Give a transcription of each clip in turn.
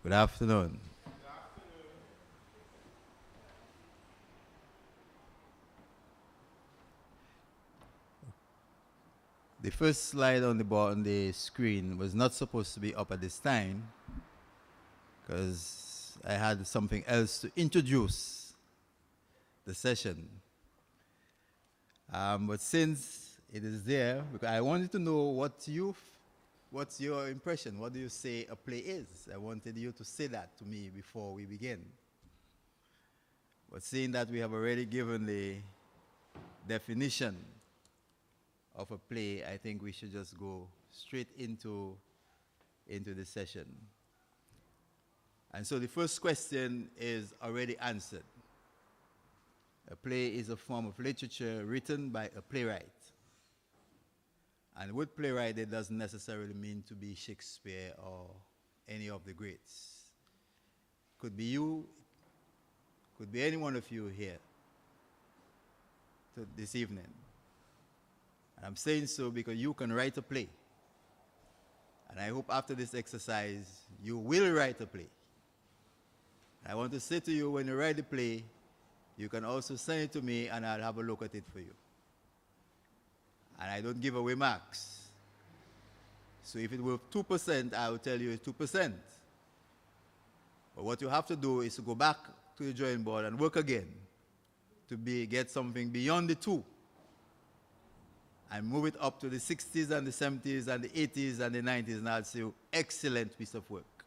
Good afternoon. The first slide on the screen was not supposed to be up at this time because I had something else to introduce the session. But since it is there, because I wanted to know what's your impression? What do you say a play is? I wanted you to say that to me before we begin. But seeing that we have already given the definition of a play, I think we should just go straight into the session. And so the first question is already answered. A play is a form of literature written by a playwright. And with playwright, it doesn't necessarily mean to be Shakespeare or any of the greats. Could be you, could be any one of you here this evening. And I'm saying so because you can write a play. And I hope after this exercise, you will write a play. I want to say to you, when you write the play, you can also send it to me and I'll have a look at it for you. And I don't give away marks. So if it were 2%, I will tell you it's 2%. But what you have to do is to go back to the drawing board and work again to get something beyond the 2. And move it up to the 60s and the 70s and the 80s and the 90s, and I'll say, excellent piece of work.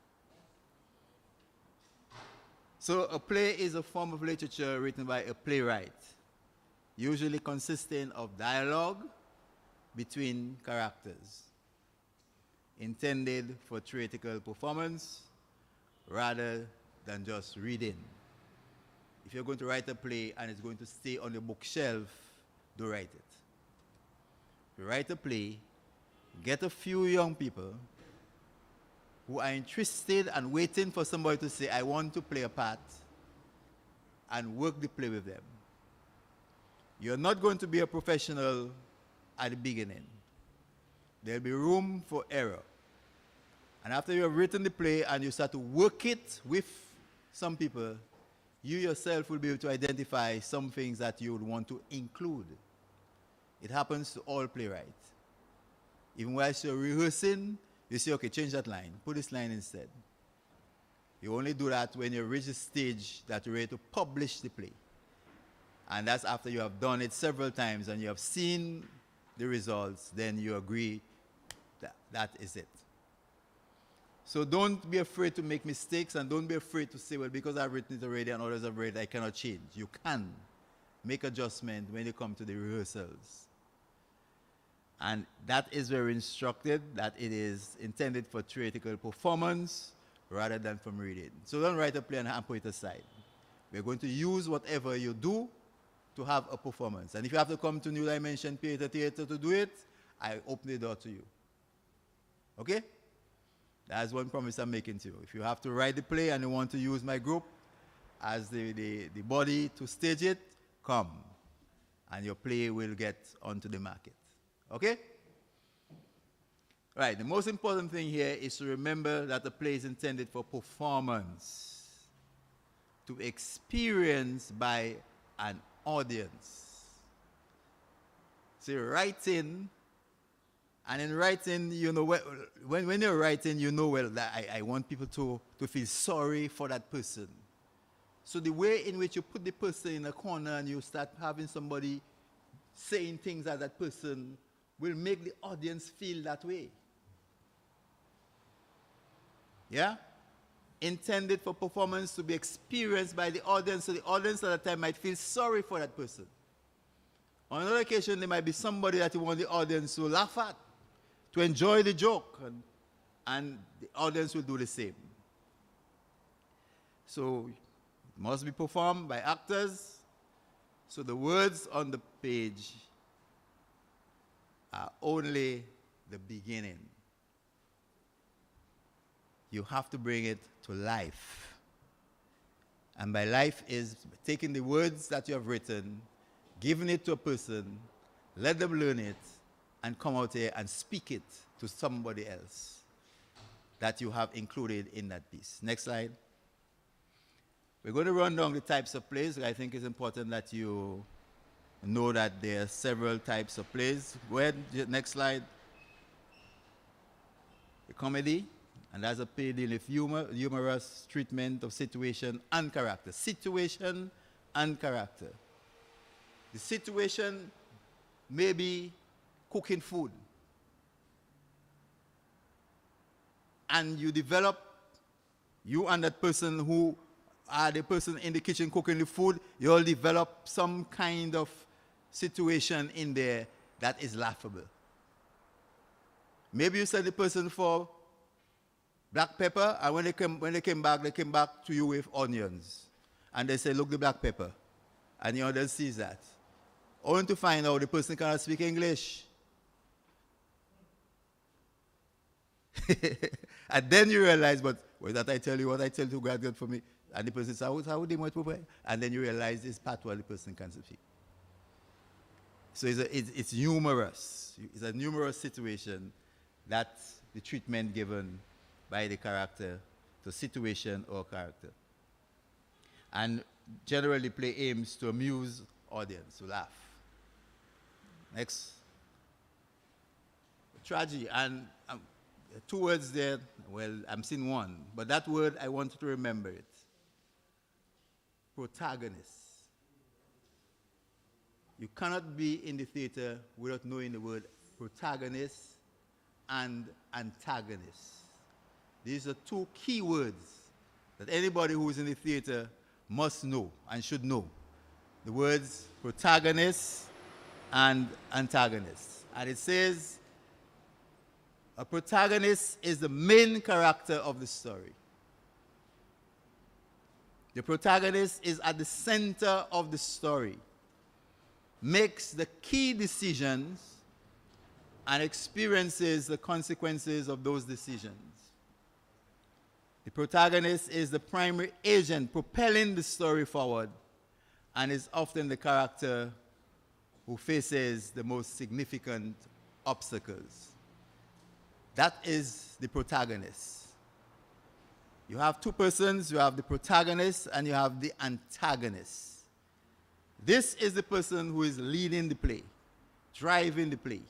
So a play is a form of literature written by a playwright, usually consisting of dialogue between characters, intended for theatrical performance rather than just reading. If you're going to write a play and it's going to stay on the bookshelf, do write it. If you write a play, get a few young people who are interested and waiting for somebody to say, I want to play a part, and work the play with them. You're not going to be a professional at the beginning. There'll be room for error. And after you have written the play and you start to work it with some people, you yourself will be able to identify some things that you would want to include. It happens to all playwrights. Even whilst you're rehearsing, you say, okay, change that line. Put this line instead. You only do that when you reach the stage that you're ready to publish the play. And that's after you have done it several times and you have seen the results, then you agree that that is it. So don't be afraid to make mistakes and don't be afraid to say, well, because I've written it already and others have read it, I cannot change. You can make adjustment when you come to the rehearsals. And that is very instructed, that it is intended for theatrical performance rather than from reading. So don't write a play and put it aside. We're going to use whatever you do to have a performance. And if you have to come to New Dimension Theater to do it, I open the door to you. Okay? That's one promise I'm making to you. If you have to write the play and you want to use my group as the body to stage it, come. And your play will get onto the market. Okay? Right, the most important thing here is to remember that the play is intended for performance, to experience by an audience. So you're writing, and in writing, you know, when you're writing, you know, well, that I want people to feel sorry for that person. So the way in which you put the person in a corner and you start having somebody saying things at that person will make the audience feel that way. Yeah? Intended for performance to be experienced by the audience, so the audience at that time might feel sorry for that person. On another occasion, there might be somebody that you want the audience to laugh at, to enjoy the joke, and the audience will do the same. So it must be performed by actors, so the words on the page are only the beginning. You have to bring it to life. And by life is taking the words that you have written, giving it to a person, let them learn it, and come out here and speak it to somebody else. that you have included in that piece. Next slide. We're going to run down the types of plays. I think it's important that you know that there are several types of plays. Go ahead, next slide. A comedy, and that's a play dealing with humor, humorous treatment of situation and character. Situation and character. The situation may be cooking food. And you develop, you and that person who are the person in the kitchen cooking the food, you all develop some kind of situation in there that is laughable. Maybe you send the person for black pepper, and when they came back to you with onions. And they say, look, the black pepper. And the other sees that. Only to find out the person cannot speak English. And then you realize, but was that I tell you what I tell to God for me? And the person says, how would they want to? And then you realize it's part what the person can speak. So it's humorous. It's a humorous situation. That's the treatment given by the character to situation or character. And generally play aims to amuse audience, to laugh. Next. Tragedy. And two words there. Well, I'm seeing one. But that word, I want you to remember it. Protagonist. You cannot be in the theater without knowing the word protagonist and antagonist. These are two key words that anybody who is in the theater must know and should know. The words protagonist and antagonist. And it says, a protagonist is the main character of the story. The protagonist is at the center of the story, makes the key decisions, and experiences the consequences of those decisions. The protagonist is the primary agent propelling the story forward, and is often the character who faces the most significant obstacles. That is the protagonist. You have two persons, you have the protagonist and you have the antagonist. This is the person who is leading the play, driving the play.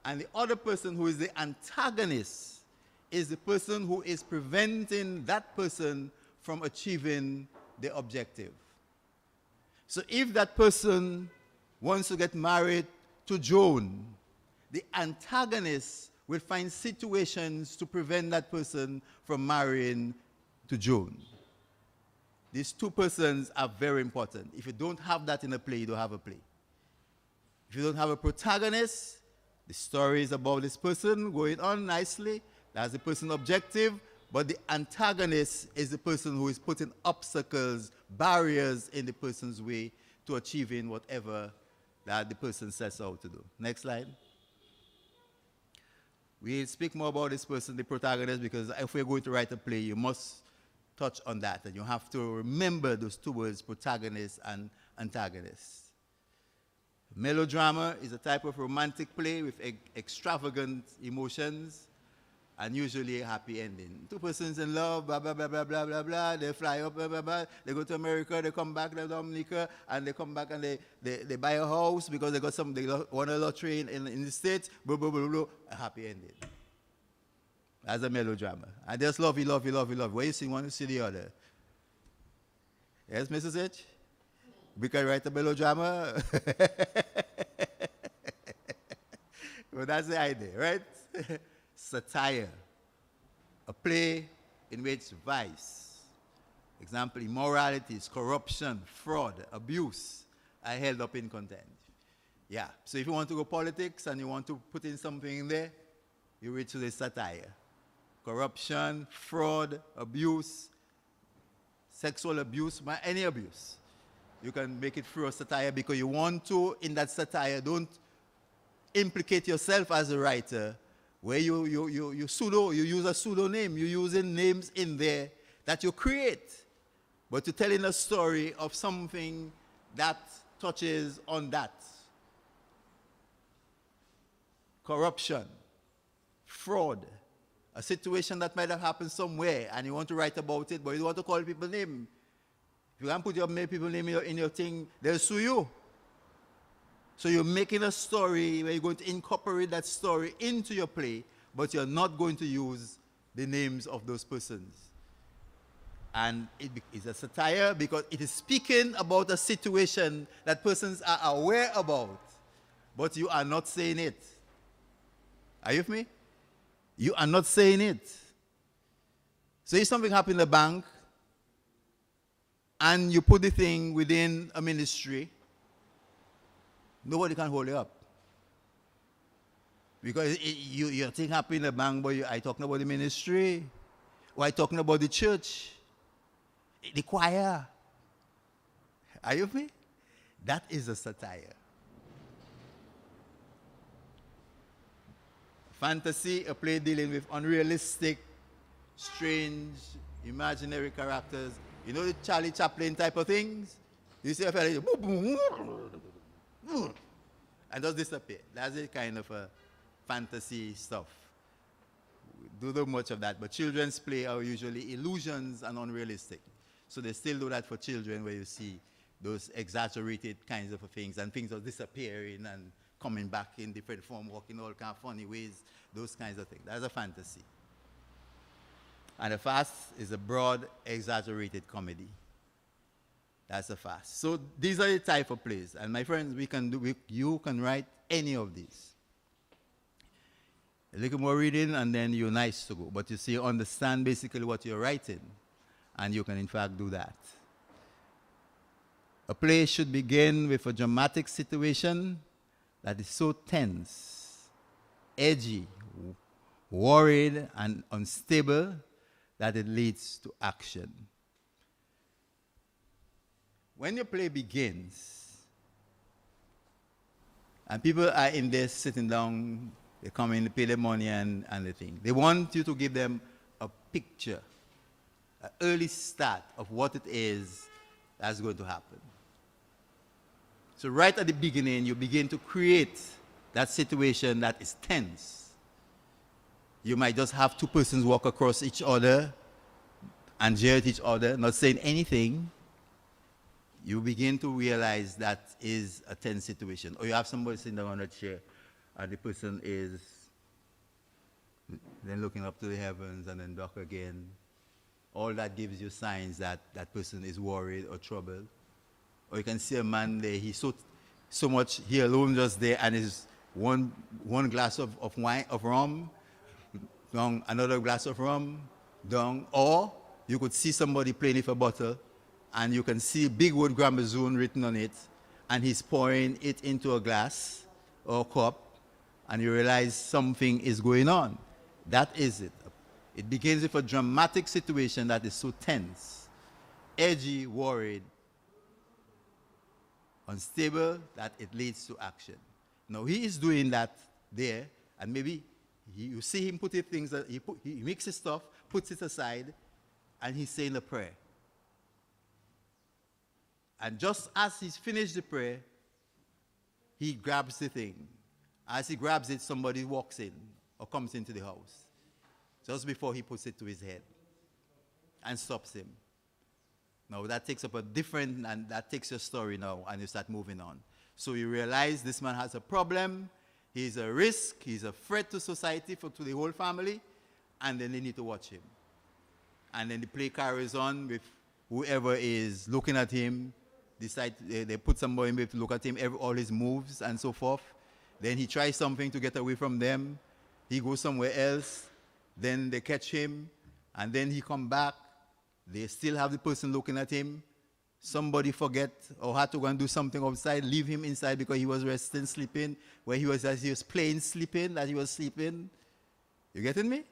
And the other person who is the antagonist is the person who is preventing that person from achieving the objective. So if that person wants to get married to Joan, the antagonist will find situations to prevent that person from marrying to Joan. These two persons are very important. If you don't have that in a play, you don't have a play. If you don't have a protagonist, the story is about this person going on nicely. That's the person's objective. But the antagonist is the person who is putting obstacles, barriers in the person's way to achieving whatever that the person sets out to do. Next slide. We'll speak more about this person, the protagonist, because if we're going to write a play, you must touch on that. And you have to remember those two words, protagonist and antagonist. Melodrama is a type of romantic play with extravagant emotions and usually a happy ending. Two persons in love, blah, blah, blah, blah, blah, blah, blah. They fly up, blah, blah, blah. They go to America, they come back, they're Dominica, and they come back and they buy a house because they won a lottery in the States, blah, blah, blah, blah. A happy ending. That's a melodrama. And just love, love, love, love. Where you see one, you see the other. Yes, Mrs. H? We can write a melodrama. Well, that's the idea, right? Satire, a play in which vice, example, immoralities, corruption, fraud, abuse are held up in content. Yeah, so if you want to go politics and you want to put in something in there, you reach to the satire. Corruption, fraud, abuse, sexual abuse, any abuse. You can make it through a satire because you want to, in that satire, don't implicate yourself as a writer, where you use a pseudonym. You're using names in there that you create, but you're telling a story of something that touches on that. Corruption, fraud, A situation that might have happened somewhere, and you want to write about it, but you don't want to call people's name. If you can't put your people's name in your thing, they'll sue you. So you're making a story where you're going to incorporate that story into your play, but you're not going to use the names of those persons. And it is a satire because it is speaking about a situation that persons are aware about, but you are not saying it. Are you with me? You are not saying it. So if something happened in the bank, and you put the thing within a ministry, nobody can hold you up. Because your thing happened in the bank, but I talking about the ministry, or I talking about the church, the choir. Are you with me? That is a satire. Fantasy, a play dealing with unrealistic, strange, imaginary characters. You know the Charlie Chaplin type of things? You see a fellow, and just disappear. That's the kind of a fantasy stuff. We do much of that, but children's play are usually illusions and unrealistic. So they still do that for children, where you see those exaggerated kinds of things, and things are disappearing and coming back in different form, walking all kind of funny ways, those kinds of things. That's a fantasy. And a farce is a broad, exaggerated comedy. That's a farce. So these are the type of plays. And my friends, you can write any of these. A little more reading, and then you're nice to go. But you see, you understand basically what you're writing, and you can in fact do that. A play should begin with a dramatic situation that is so tense, edgy, worried, and unstable that it leads to action. When your play begins, and people are in there sitting down, they come in, they pay their money and the thing. They want you to give them a picture, an early start of what it is that's going to happen. So right at the beginning, you begin to create that situation that is tense. You might just have two persons walk across each other and jeer at each other, not saying anything. You begin to realize that is a tense situation. Or you have somebody sitting down on a chair, and the person is then looking up to the heavens and then back again. All that gives you signs that that person is worried or troubled. Or you can see a man there, he's so much, he alone just there, and is one glass of wine, of rum, down, another glass of rum, down. Or you could see somebody playing with a bottle, and you can see big word Gramazone written on it, and he's pouring it into a glass or a cup, and you realize something is going on. That is it. It begins with a dramatic situation that is so tense, edgy, worried, unstable, that it leads to action. Now, he is doing that there, and maybe you see him put things, he mixes stuff, puts it aside, and he's saying a prayer. And just as he's finished the prayer, he grabs the thing. As he grabs it, somebody walks in or comes into the house, just before he puts it to his head and stops him. Now that takes up and that takes your story now, and you start moving on. So you realize this man has a problem, he's a risk, he's a threat to society, to the whole family, and then they need to watch him. And then the play carries on with whoever is looking at him, they put somebody in to look at him, all his moves and so forth. Then he tries something to get away from them, he goes somewhere else, then they catch him, and then he come back. They still have the person looking at him. Somebody forget or had to go and do something outside, leave him inside because he was resting, sleeping, where he was playing, sleeping, that he was sleeping. You getting me?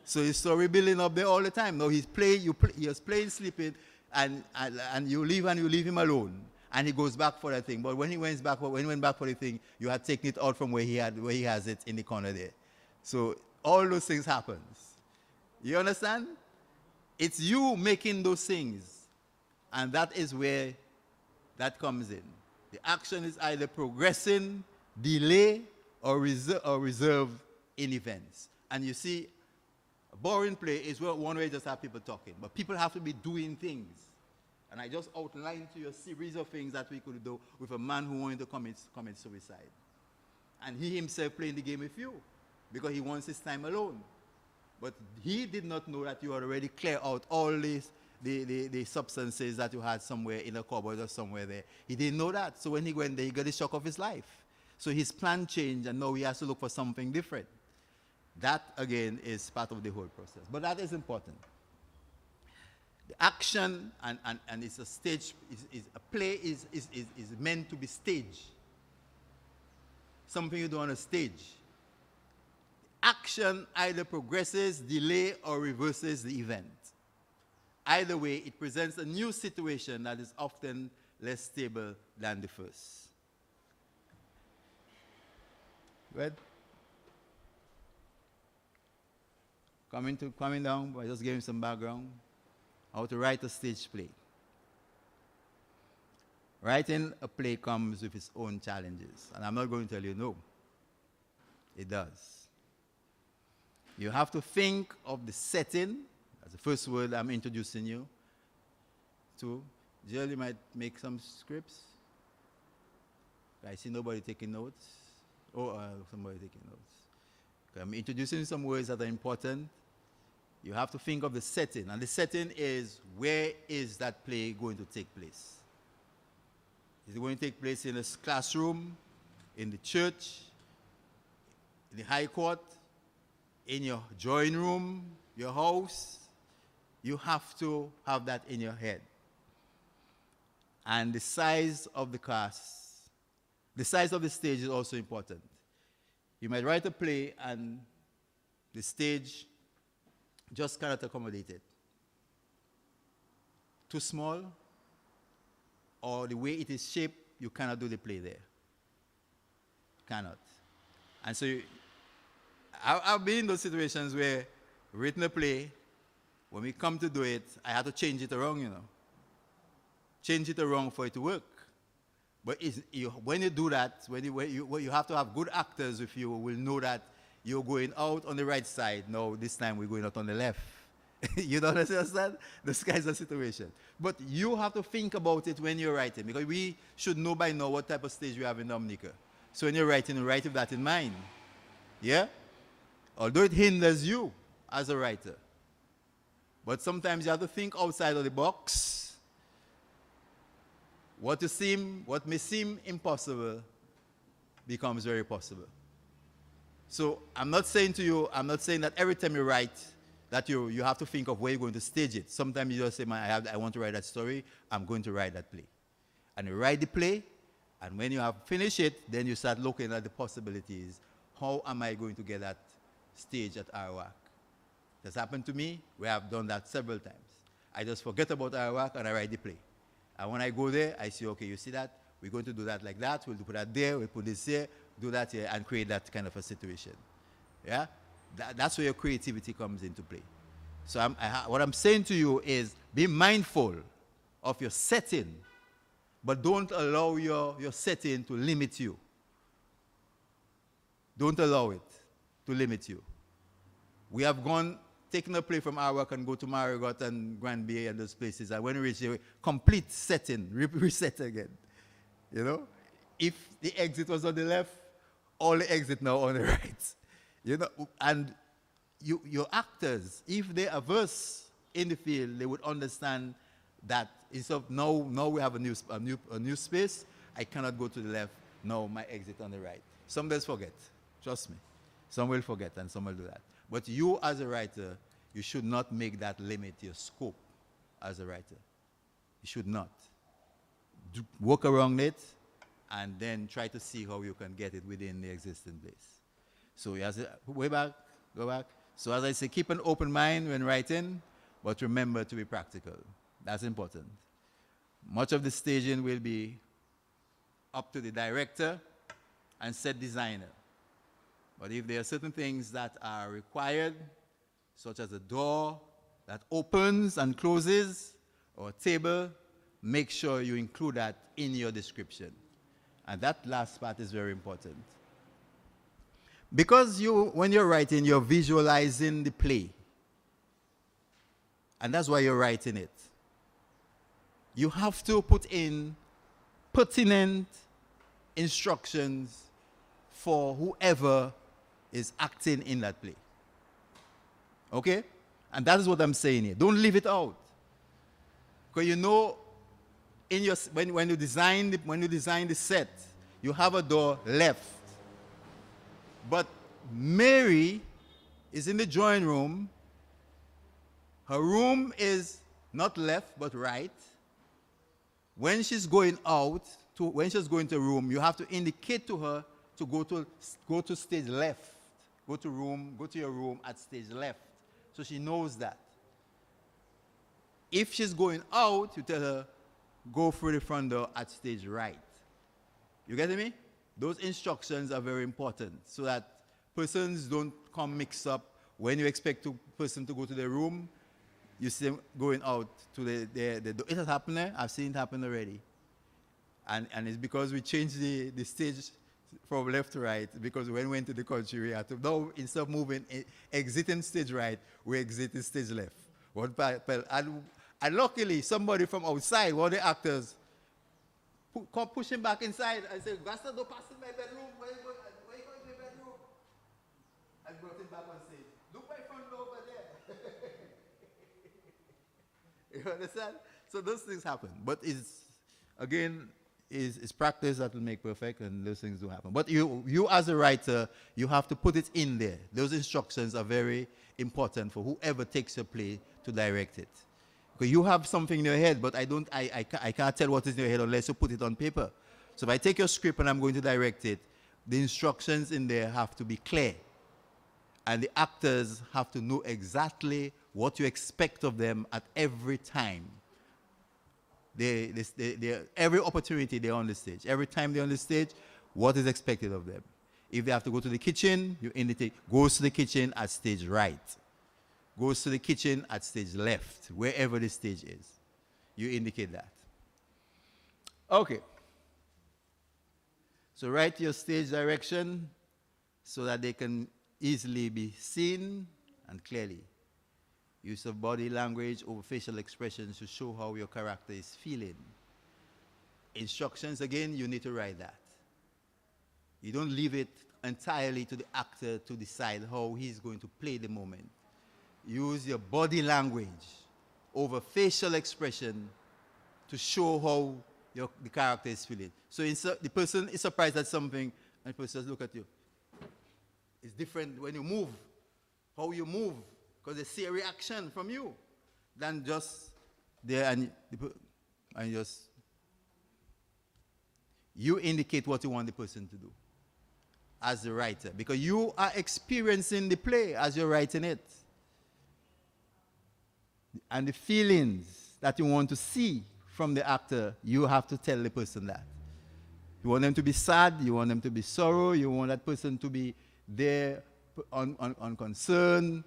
So his story building up there all the time. Now he was playing, sleeping, and you leave him alone. And he goes back for that thing. But when he went back for the thing, you had taken it out from where he has it in the corner there. So all those things happens. You understand? It's you making those things. And that is where that comes in. The action is either progressing, delay, or reserve in events. And you see, A boring play is one where you just have people talking, but people have to be doing things. And I just outlined to you a series of things that we could do with a man who wanted to commit suicide. And he himself playing the game with you because he wants his time alone. But he did not know that you had already cleared out all the substances that you had somewhere in a cupboard or somewhere there. He didn't know that. So when he went there, he got the shock of his life. So his plan changed, and now he has to look for something different. That, again, is part of the whole process. But that is important. The action and it's a stage, a play is meant to be staged. Something you do on a stage. Action either progresses, delay, or reverses the event. Either way, it presents a new situation that is often less stable than the first. Good? Coming down, I just gave him some background. How to write a stage play. Writing a play comes with its own challenges. And I'm not going to tell you no. It does. You have to think of the setting. That's the first word I'm introducing you to. Jill, you might make some scripts. I see nobody taking notes. Oh, somebody taking notes. I'm introducing some words that are important. You have to think of the setting. And the setting is, where is that play going to take place? Is it going to take place in a classroom, in the church, in the high court, in your drawing room, your house? You have to have that in your head. And the size of the cast, the size of the stage is also important. You might write a play and the stage just cannot accommodate it. Too small, or the way it is shaped, you cannot do the play there. Cannot. And so I've been in those situations where written a play, when we come to do it, I had to change it around, you know. Change it around for it to work. But when you do that, when you have to have good actors with you who will know that you're going out on the right side. No, this time we're going out on the left. You don't understand? This guy's a situation. But you have to think about it when you're writing, because we should know by now what type of stage we have in Dominica. So when you're writing, write with that in mind. Yeah? Although it hinders you as a writer. But sometimes you have to think outside of the box. What may seem impossible becomes very possible. So I'm not saying that every time you write that you have to think of where you're going to stage it. Sometimes you just say, I want to write that story, I'm going to write that play. And you write the play, and when you have finished it, then you start looking at the possibilities. How am I going to get that stage at Arawak? That's happened to me. We have done that several times. I just forget about Arawak and I write the play. And when I go there, I say, okay, you see that? We're going to do that like that. We'll put that there. We'll put this here. Do that here and create that kind of a situation. Yeah? That's where your creativity comes into play. So what I'm saying to you is be mindful of your setting, but don't allow your setting to limit you. Don't allow it to limit you. We have taken a play from Arawak and go to Marigot and Grand Bay and those places, and when we reach the complete setting, reset again. You know? If the exit was on the left, all the exit now on the right. You know, and your actors, if they're averse in the field, they would understand that instead of now we have a new space, I cannot go to the left, now my exit on the right. Some does forget, trust me. Some will forget and some will do that. But you as a writer, you should not make that limit your scope as a writer. You should not. Work around it and then try to see how you can get it within the existing place. So go back. So as I say, keep an open mind when writing, but remember to be practical. That's important. Much of the staging will be up to the director and set designer. But if there are certain things that are required, such as a door that opens and closes, or a table, make sure you include that in your description. And that last part is very important. Because when you're writing, you're visualizing the play. And that's why you're writing it. You have to put in pertinent instructions for whoever is acting in that play. Okay? And that is what I'm saying here. Don't leave it out. Because you know, in your, when you design the set, you have a door left. But Mary is in the drawing room. Her room is not left but right. When she's going out, when she's going to a room, you have to indicate to her to go to stage left. Go to your room at stage left. So she knows that. If she's going out, you tell her, go through the front door at stage right. You getting me? Those instructions are very important so that persons don't come mixed up. When you expect a person to go to their room, you see them going out to the door. It has happened there. I've seen it happen already. And it's because we changed the stage from left to right, because when we went to the country, we had to, now instead of moving, exiting stage right, we exited stage left. And luckily, somebody from outside, one of the actors, come push him back inside and say, Gasta, don't pass in my bedroom. Where you going to my bedroom? And brought him back on stage. Look my front door over there. You understand? So those things happen. But it's practice that will make perfect, and those things do happen. But you as a writer, you have to put it in there. Those instructions are very important for whoever takes your play to direct it. Because you have something in your head, but I can't tell what is in your head unless you put it on paper. So if I take your script and I'm going to direct it, the instructions in there have to be clear. And the actors have to know exactly what you expect of them at every time. Every opportunity they're on the stage. Every time they're on the stage, what is expected of them. If they have to go to the kitchen, you indicate, goes to the kitchen at stage right. Goes to the kitchen at stage left, wherever the stage is. You indicate that. Okay. So write your stage direction so that they can easily be seen and clearly. Use of body language over facial expressions to show how your character is feeling. Instructions, again, you need to write that. You don't leave it entirely to the actor to decide how he's going to play the moment. Use your body language over facial expression to show how the character is feeling. So the person is surprised at something, and the person says, look at you. It's different when you move, how you move, because they see a reaction from you than just there and just you indicate what you want the person to do as the writer, because you are experiencing the play as you're writing it. And the feelings that you want to see from the actor, you have to tell the person that. You want them to be sad, you want them to be sorrow, you want that person to be there on concern.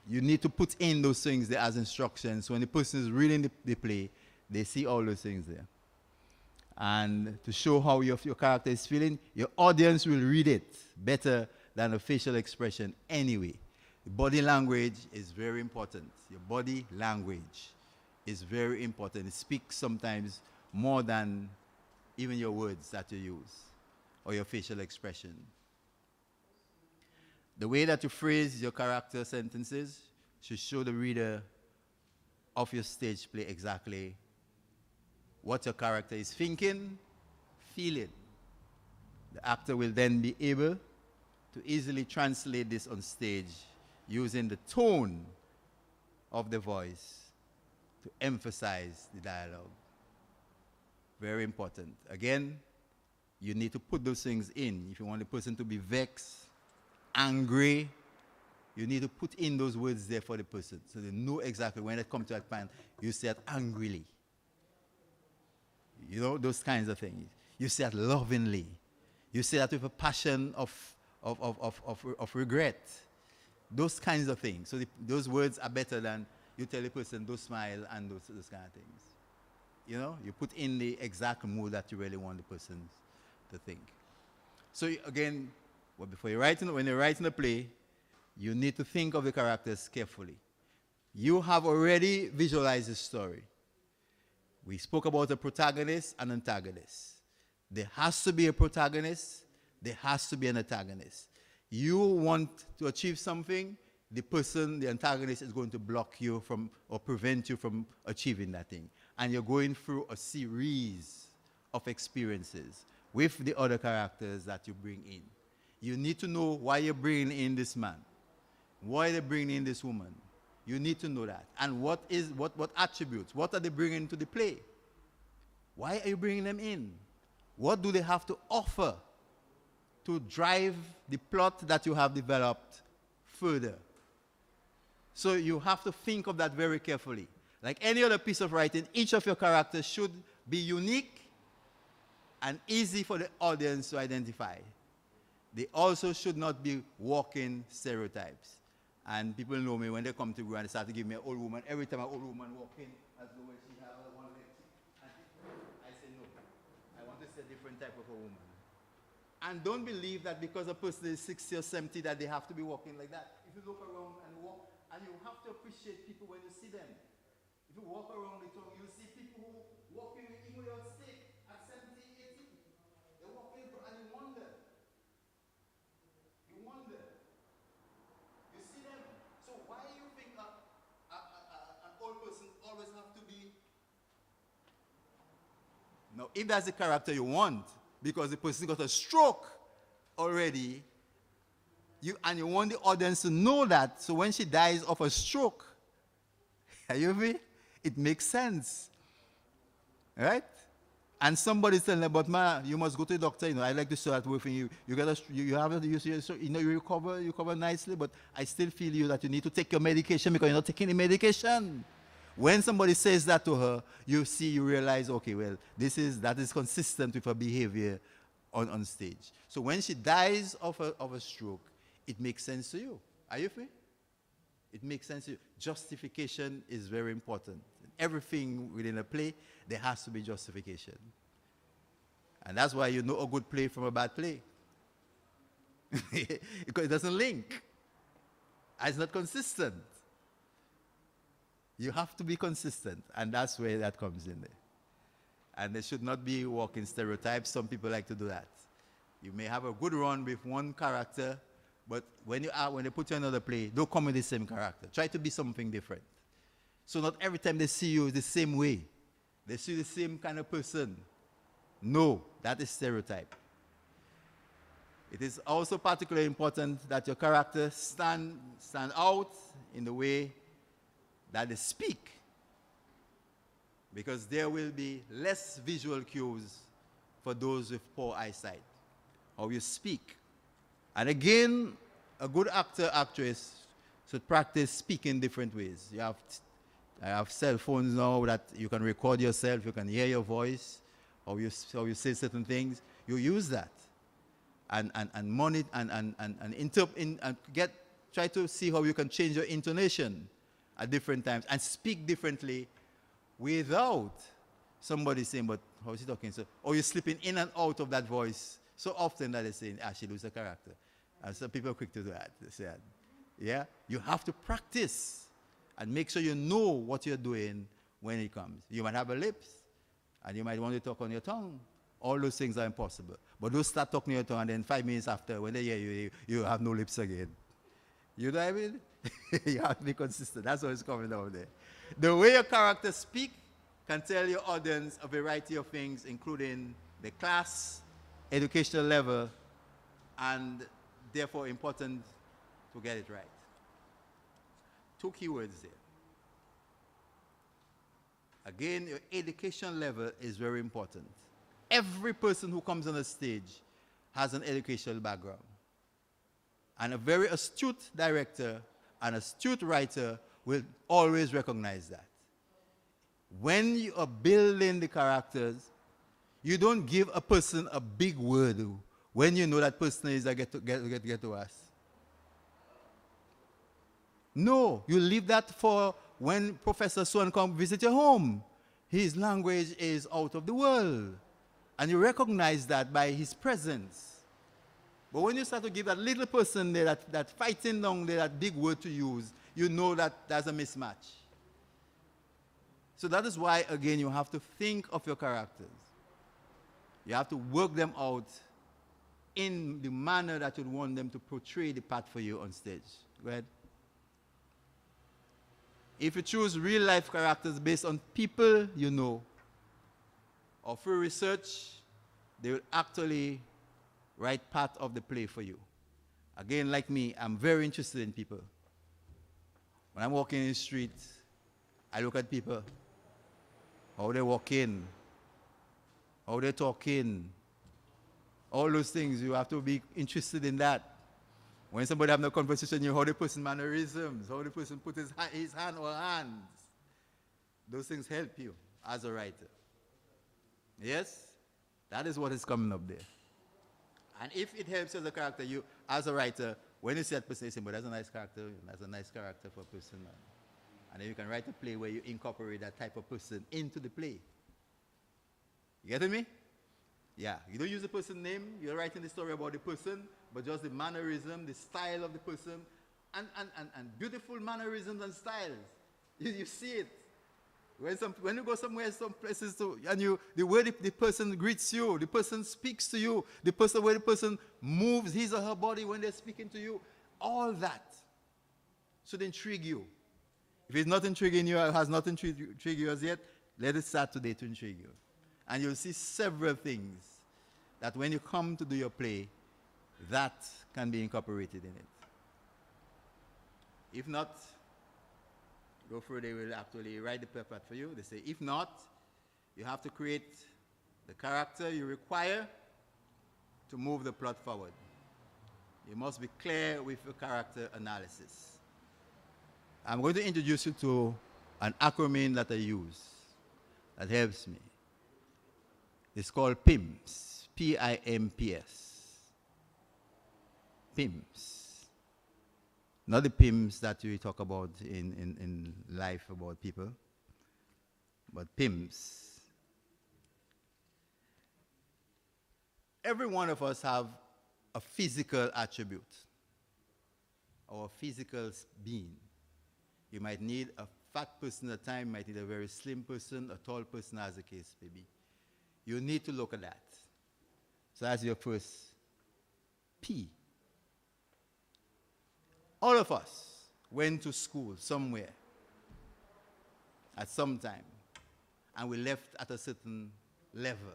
You need to put in those things there as instructions. When the person is reading the play, they see all those things there. And to show how your character is feeling, your audience will read it better than a facial expression anyway. Body language is very important. Your body language is very important. It speaks sometimes more than even your words that you use or your facial expression. The way that you phrase your character sentences should show the reader of your stage play exactly what your character is thinking, feeling. The actor will then be able to easily translate this on stage using the tone of the voice to emphasize the dialogue. Very important. Again, you need to put those things in. If you want the person to be vexed, angry, you need to put in those words there for the person so they know exactly when they come to that point, you say it angrily. You know, those kinds of things. You say it lovingly. You say that with a passion of regret. Those kinds of things. So those words are better than you tell a person, don't smile, and those kind of things. You know, you put in the exact mood that you really want the person to think. So again, when you're writing a play, you need to think of the characters carefully. you have already visualized the story. We spoke about a protagonist and antagonist. There has to be a protagonist. There has to be an antagonist. You want to achieve something, the antagonist is going to block you from or prevent you from achieving that thing. And you're going through a series of experiences with the other characters that you bring in. You need to know why you're bringing in this man, why they're bringing in this woman. You need to know that. And what attributes, what are they bringing to the play? Why are you bringing them in? What do they have to offer to drive the plot that you have developed further? So you have to think of that very carefully. Like any other piece of writing, each of your characters should be unique and easy for the audience to identify. They also should not be walking stereotypes. And people know me when they come to me and they start to give me an old woman. Every time an old woman walks in, as though she has one leg. I say no. I want to see a different type of a woman. And don't believe that because a person is 60 or 70 that they have to be walking like that. If you look around and walk, and you have to appreciate people when you see them. If you walk around the town, you see people who walking even without stick at 70, 80. They're walking and you wonder. You wonder. You see them. So why do you think an old person always have to be? No, if that's the character you want, because the person got a stroke already, you want the audience to know that, so when she dies of a stroke, are you with me? It makes sense. Right? And somebody's telling them, but man, you must go to the doctor. I like to start with you. You recover nicely, but I still feel that you need to take your medication because you're not taking the medication. When somebody says that to her, you realize, okay, well, that is consistent with her behavior on stage. So when she dies of a stroke, it makes sense to you. Are you free? It makes sense to you. Justification is very important. Everything within a play, there has to be justification. And that's why you know a good play from a bad play. Because it doesn't link. It's not consistent. You have to be consistent, and that's where that comes in there. And there should not be walking stereotypes. Some people like to do that. You may have a good run with one character, but when they put you in another play, don't come with the same character. Try to be something different. So not every time they see you the same way. They see the same kind of person. No, that is stereotype. It is also particularly important that your character stand out in the way that they speak. Because there will be less visual cues for those with poor eyesight. How you speak. And again, a good actor, actress should practice speaking different ways. I have cell phones now that you can record yourself, you can hear your voice, how you say certain things. You use that. And monitor and try to see how you can change your intonation at different times and speak differently without somebody saying, but how is he talking? So, or you're slipping in and out of that voice so often that they're saying, she loses a character. And some people are quick to do that. They say, yeah, you have to practice and make sure you know what you're doing when it comes. You might have a lips, and you might want to talk on your tongue. All those things are impossible. But don't start talking on your tongue, and then 5 minutes after, when they hear you, you have no lips again. You know what I mean? You have to be consistent. That's what is coming down there. The way your characters speak can tell your audience a variety of things, including the class, educational level, and therefore important to get it right. 2 keywords there. Again, your education level is very important. Every person who comes on the stage has an educational background. And a very astute director and astute writer will always recognize that. When you are building the characters, you don't give a person a big word when you know that person is a get to us. No, you leave that for when Professor Swan comes visit your home. His language is out of the world. And you recognize that by his presence. But when you start to give that little person there, that fighting down there, that big word to use, you know that there's a mismatch. So that is why, again, you have to think of your characters. You have to work them out in the manner that you'd want them to portray the part for you on stage. Go ahead. If you choose real life characters based on people you know, or through research, they will actually write part of the play for you. Again, like me, I'm very interested in people. When I'm walking in the street, I look at people, how they walk in, how they talk in, all those things. You have to be interested in that. When somebody having a conversation, you know how the person mannerisms, how the person put his hand or hands. Those things help you as a writer. Yes? That is what is coming up there. And if it helps you as a character, you, as a writer, when you see that person, you say, but that's a nice character, that's a nice character for a person. And then you can write a play where you incorporate that type of person into the play. You getting me? Yeah. You don't use the person's name, you're writing the story about the person, but just the mannerism, the style of the person, and beautiful mannerisms and styles. You see it. When you go somewhere, some places, the way the person greets you, the person speaks to you, the way the person moves his or her body when they're speaking to you, all that should intrigue you. If it's not intriguing you, or has not intrigued you as yet, let it start today to intrigue you. And you'll see several things that when you come to do your play, that can be incorporated in it. If not, go through, they will actually write the part for you. They say, if not, you have to create the character you require to move the plot forward. You must be clear with your character analysis. I'm going to introduce you to an acronym that I use that helps me. It's called PIMS, P-I-M-P-S. PIMS. Not the PIMS that we talk about in life about people, but PIMS. Every one of us have a physical attribute, or a physical being. You might need a fat person at a time, you might need a very slim person, a tall person, as the case may be. You need to look at that. So that's your first P. All of us went to school somewhere at some time, and we left at a certain level.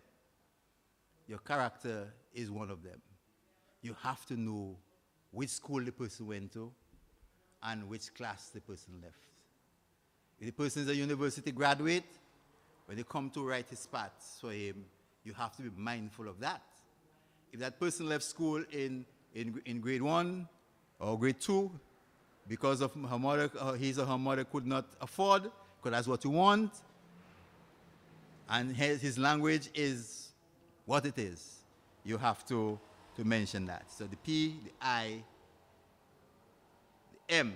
Your character is one of them. You have to know which school the person went to and which class the person left. If the person is a university graduate, when they come to write his parts for him, you have to be mindful of that. If that person left school in grade 1 or grade 2 because of her mother, his or her mother could not afford, because that's what you want, and his language is what it is, you have to mention that. So the P, the I, the M.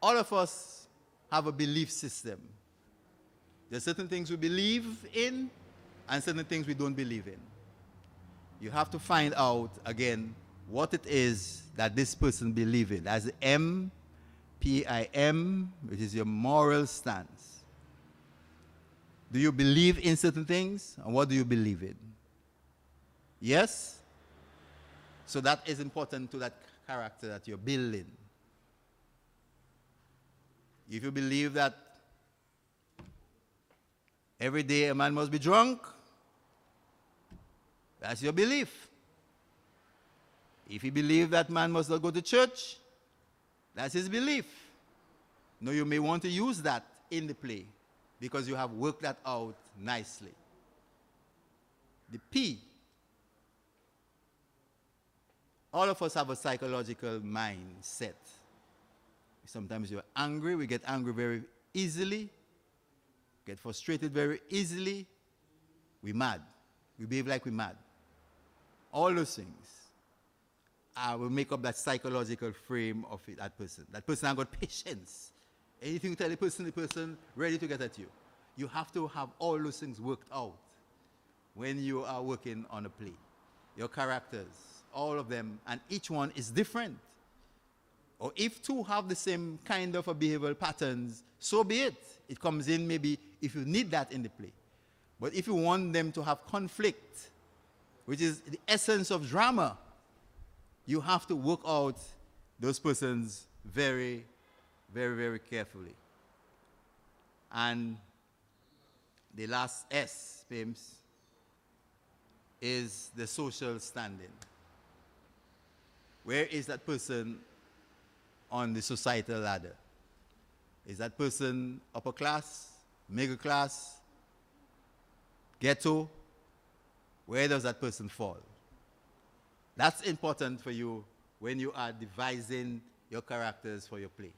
All of us have a belief system. There are certain things we believe in and certain things we don't believe in. You have to find out, again, what it is that this person believes in. That's the M, P-I-M, which is your moral stance. Do you believe in certain things? And what do you believe in? Yes? So that is important to that character that you're building. If you believe that every day a man must be drunk, that's your belief. If you believe that man must not go to church, that's his belief. Now you may want to use that in the play because you have worked that out nicely. The P. All of us have a psychological mindset. Sometimes you're angry. We get angry very easily. Get frustrated very easily. We're mad. We behave like we're mad. All those things will make up that psychological frame of that person. That person has got patience. Anything you tell the person ready to get at you. You have to have all those things worked out when you are working on a play. Your characters, all of them, and each one is different. Or if two have the same kind of a behavioral patterns, so be it. It comes in maybe if you need that in the play. But if you want them to have conflict, which is the essence of drama, you have to work out those persons very, very, very carefully. And the last S, James, is the social standing. Where is that person on the societal ladder? Is that person upper class, middle class, ghetto? Where does that person fall? That's important for you when you are devising your characters for your play.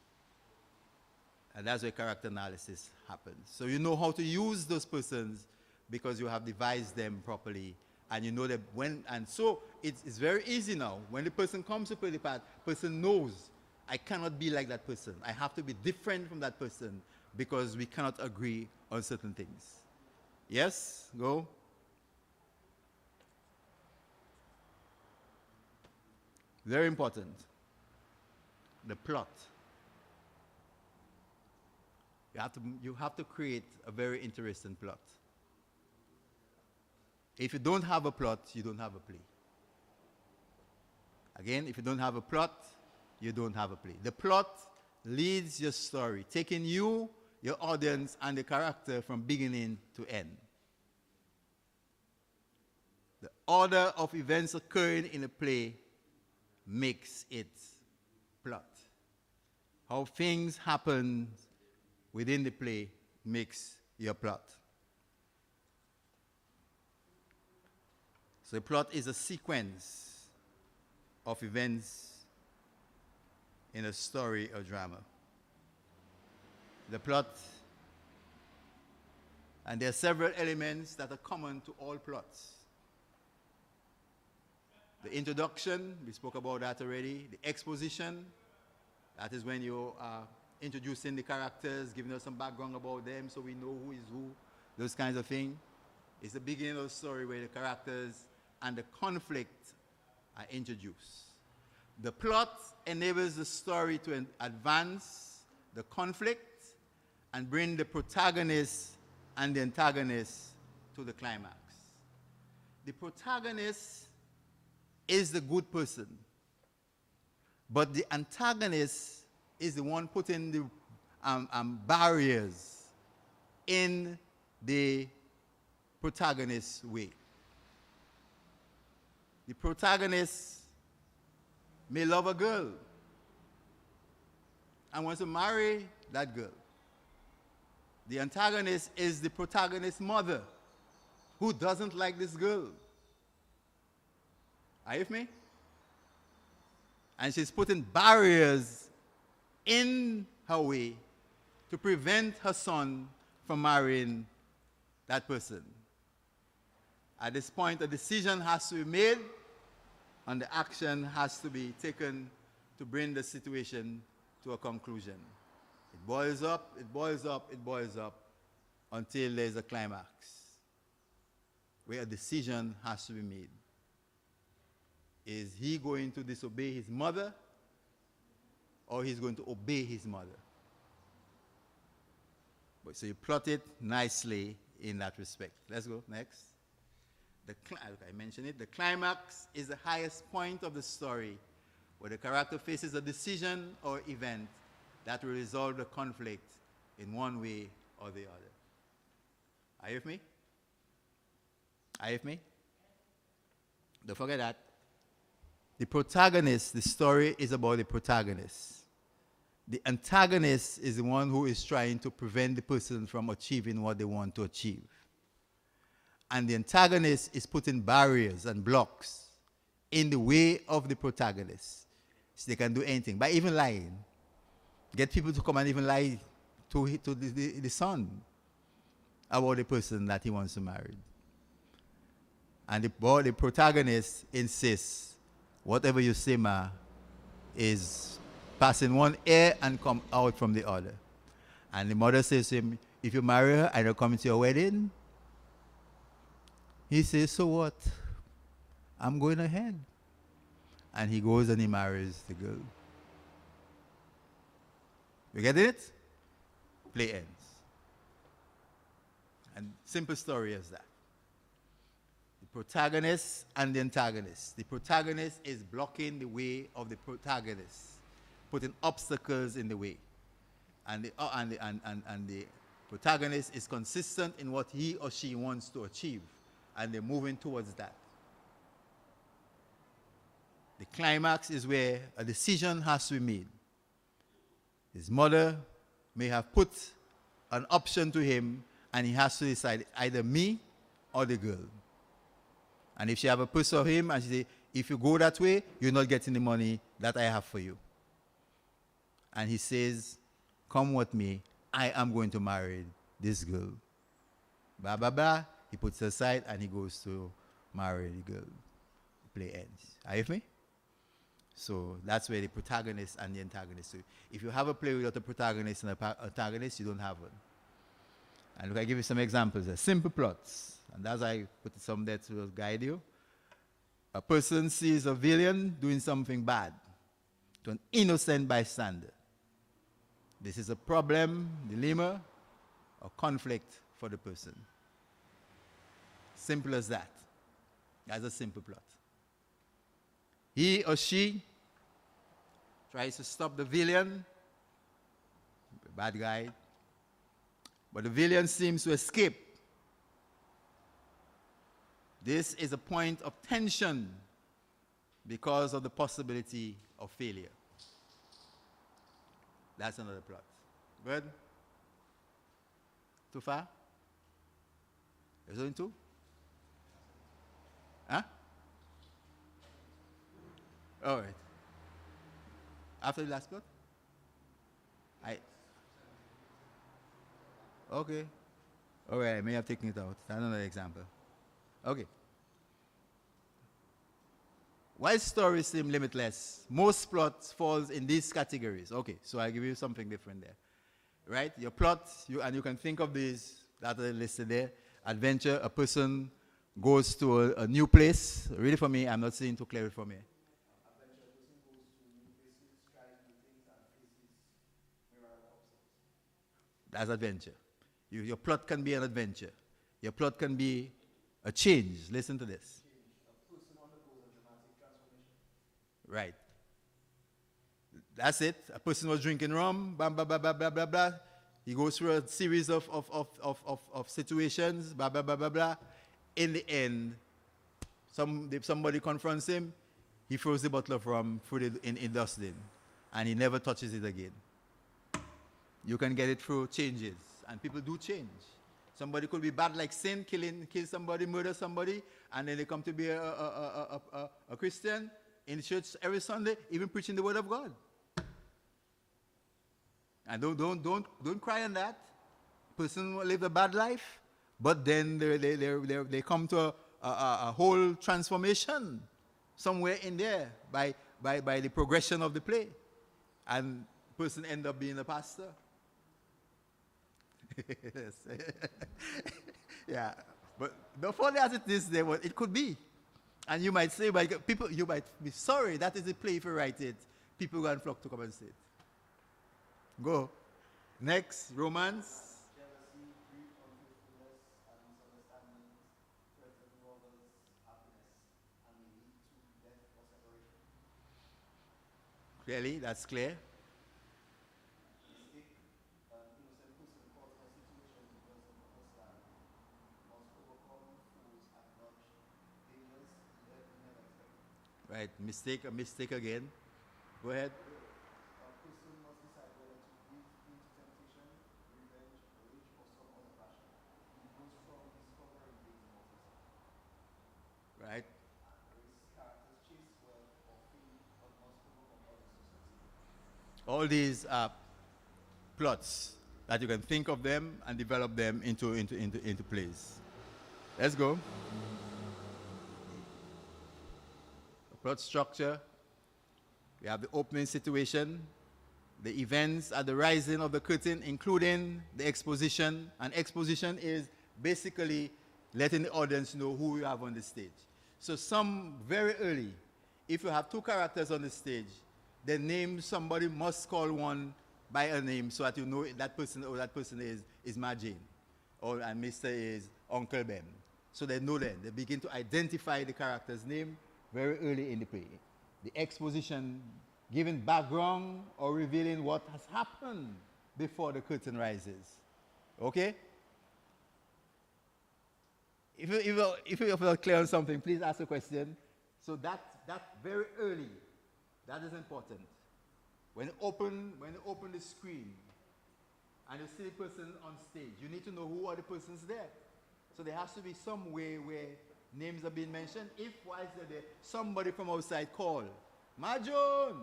And that's where character analysis happens. So you know how to use those persons because you have devised them properly, and you know that when, and so it's very easy now. When the person comes to play the part, person knows, I cannot be like that person. I have to be different from that person because we cannot agree on certain things. Yes? Go. Very important. The plot. You have to create a very interesting plot. If you don't have a plot, you don't have a play. Again, if you don't have a plot, you don't have a play. The plot leads your story, taking you, your audience, and the character from beginning to end. The order of events occurring in a play makes it plot. How things happen within the play makes your plot. So a plot is a sequence of events in a story or drama. The plot, and there are several elements that are common to all plots. The introduction, we spoke about that already. The exposition, that is when you are introducing the characters, giving us some background about them so we know who is who, those kinds of things. It's the beginning of the story where the characters and the conflict are introduced. The plot enables the story to advance the conflict and bring the protagonist and the antagonist to the climax. The protagonist is the good person, but the antagonist is the one putting the barriers in the protagonist's way. The protagonist may love a girl and wants to marry that girl. The antagonist is the protagonist's mother who doesn't like this girl. Are you with me? And she's putting barriers in her way to prevent her son from marrying that person. At this point, a decision has to be made, and the action has to be taken to bring the situation to a conclusion. It boils up, it boils up, it boils up, until there's a climax, where a decision has to be made. Is he going to disobey his mother, or he's going to obey his mother? But so you plot it nicely in that respect. Let's go next. I mentioned it. The climax is the highest point of the story, where the character faces a decision or event that will resolve the conflict in one way or the other. Are you with me? Are you with me? Don't forget that. The protagonist, the story is about the protagonist. The antagonist is the one who is trying to prevent the person from achieving what they want to achieve. And the antagonist is putting barriers and blocks in the way of the protagonist. So they can do anything, by even lying. Get people to come and even lie to the son about the person that he wants to marry. And the protagonist insists, whatever you say, ma, is passing one ear and come out from the other. And the mother says to him, if you marry her, I don't come to your wedding. He says, so what? I'm going ahead. And he goes and he marries the girl. You get it? Play ends. And simple story is that. The protagonist and the antagonist. The protagonist is blocking the way of the protagonist, putting obstacles in the way. And the protagonist is consistent in what he or she wants to achieve, and they're moving towards that. The climax is where a decision has to be made. His mother may have put an option to him, and he has to decide either me or the girl. And if she have a purse of him, and she say, if you go that way, you're not getting the money that I have for you. And he says, come with me, I am going to marry this girl. Blah, blah, blah. He puts her aside and he goes to marry the girl. The play ends. Are you with me? So that's where the protagonist and the antagonist. So if you have a play without a protagonist and an antagonist, you don't have one. And look, I give you some examples. Simple plots. And as I put some there to guide you. A person sees a villain doing something bad to an innocent bystander. This is a problem, dilemma, or conflict for the person. Simple as that. That's a simple plot. He or she tries to stop the villain, the bad guy, but the villain seems to escape. This is a point of tension because of the possibility of failure. That's another plot. Good? Too far? There's only two? Huh? All right. After the last plot? Okay. All right, I may have taken it out. That's another example. Okay. While stories seem limitless, most plots falls in these categories. Okay, so I'll give you something different there. Right? Your plot, and you can think of these that are listed there. Adventure, a person goes to a new place. Read it for me. I'm not saying too clear for me. Adventure, a person goes to new places, tries new things, and faces myriad obstacles. That's adventure. Your plot can be an adventure. Your plot can be a change. Listen to this. A person undergoes a dramatic transformation. Right. That's it. A person was drinking rum, blah, blah, blah, blah, blah, blah, blah. He goes through a series of situations, blah, blah, blah, blah, blah. In the end, somebody confronts him, he throws the bottle of rum in dustbin, and he never touches it again. You can get it through changes, and people do change. Somebody could be bad like sin, kill somebody, murder somebody, and then they come to be a Christian in church every Sunday, even preaching the word of God. And don't cry on that. Person will live a bad life, but then they come to a whole transformation somewhere in there by the progression of the play, and person end up being a pastor. Yeah, but not funny as it is there, but it could be. And you might say, you might be sorry, that is a play if you write it. People go and flock to come and see it. Go. Next, romance. Jealousy, grief, unfaithfulness, and misunderstandings threaten lovers' happiness and may lead to death or separation. Clearly, that's clear. Mistake, an innocent person caught in a situation because of a understand, must overcome foes and dodge dangers he never expected. Right, a mistake again. Go ahead. A person must decide whether to give in to temptation, revenge, rage, or some other passion. He goes from discovering things about himself. Right. Race, characters chase wealth or fame, but must overcome others to succeed. All these are plots that you can think of them and develop them into plays. Let's go. Plot structure. We have the opening situation, the events at the rising of the curtain, including the exposition. And exposition is basically letting the audience know who you have on the stage. So some very early, if you have two characters on the stage, then somebody must call one by a name so that you know that person or that person is Majin, or and Mr. is Uncle Ben. So they know then. They begin to identify the character's name very early in the play. The exposition giving background or revealing what has happened before the curtain rises. Okay? If you feel clear on something, please ask a question. So that very early, that is important. When you open the screen and you see the person on stage, you need to know who are the persons there. So there has to be some way where names are being mentioned. If whilst they're there, somebody from outside call, Majoon!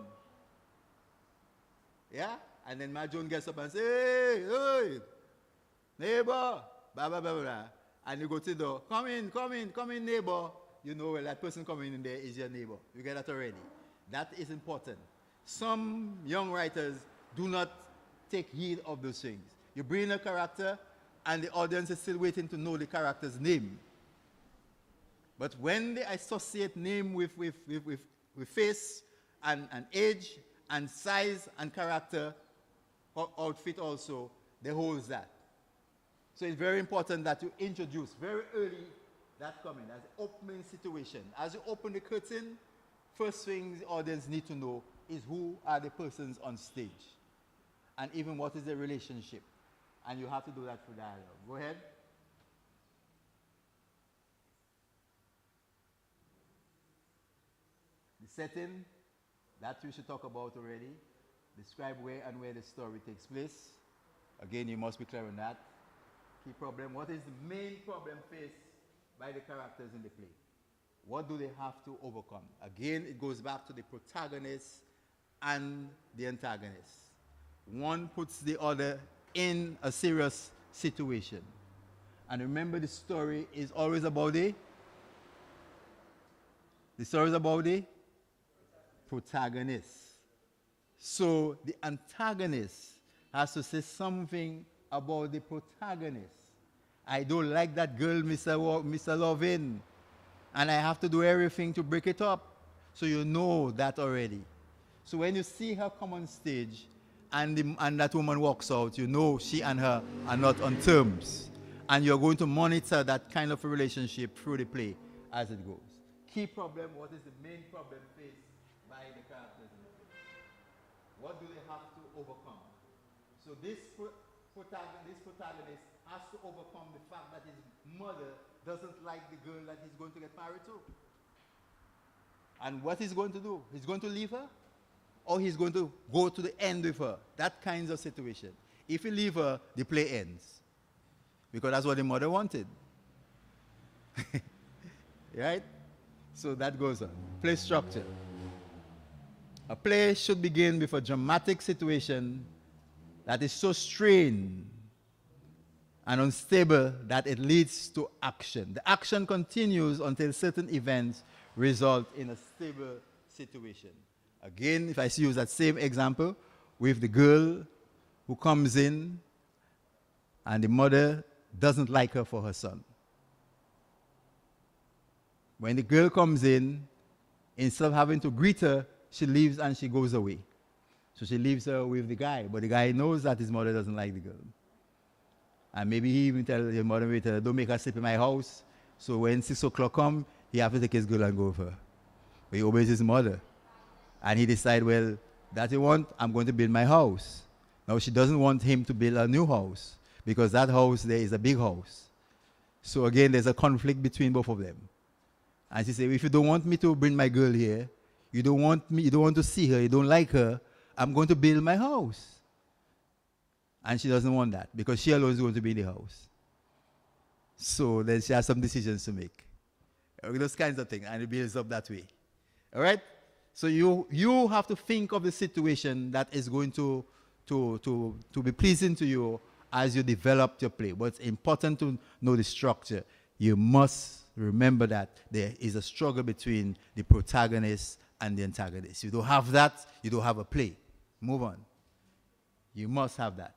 Yeah? And then Majoon gets up and says, hey, neighbor, blah, blah, blah, blah. And you go to the door, come in, neighbor. You know, well, that person coming in there is your neighbor. You get that already. That is important. Some young writers do not take heed of those things. You bring a character, and the audience is still waiting to know the character's name. But when they associate name with face and age and size and character, outfit also, they hold that. So it's very important that you introduce very early that coming as an opening situation. As you open the curtain, first thing the audience need to know is who are the persons on stage, and even what is the relationship. And you have to do that through dialogue. Go ahead. The setting, that we should talk about already. Describe where and where the story takes place. Again, you must be clear on that. Key problem, what is the main problem faced by the characters in the play? What do they have to overcome? Again, it goes back to the protagonist and the antagonist. One puts the other in a serious situation. And remember, the story is always about the protagonist. So the antagonist has to say something about the protagonist. I don't like that girl, Mr. Lovin, and I have to do everything to break it up. So you know that already. So when you see her come on stage, and that woman walks out, you know she and her are not on terms. And you're going to monitor that kind of a relationship through the play as it goes. Key problem, what is the main problem faced by the characters in the play? What do they have to overcome? So this protagonist has to overcome the fact that his mother doesn't like the girl that he's going to get married to. And what he's going to do? He's going to leave her? Or he's going to go to the end with her. That kind of situation. If you leave her, the play ends. Because that's what the mother wanted. Right? So that goes on. Play structure. A play should begin with a dramatic situation that is so strained and unstable that it leads to action. The action continues until certain events result in a stable situation. Again, if I use that same example with the girl who comes in and the mother doesn't like her for her son. When the girl comes in, instead of having to greet her, she leaves and she goes away. So she leaves her with the guy, but the guy knows that his mother doesn't like the girl. And maybe he even tells his mother, don't make her sleep in my house. So when 6 o'clock comes, he has to take his girl and go with her. But he obeys his mother. And he decides, well, that you want, I'm going to build my house. Now she doesn't want him to build a new house because that house there is a big house. So again, there's a conflict between both of them. And she said, if you don't want me to bring my girl here, you don't want to see her, you don't like her, I'm going to build my house. And she doesn't want that because she alone is going to be in the house. So then she has some decisions to make. Those kinds of things, and it builds up that way. All right? So you have to think of the situation that is going to be pleasing to you as you develop your play. But it's important to know the structure. You must remember that there is a struggle between the protagonist and the antagonist. You don't have that, you don't have a play. Move on. You must have that.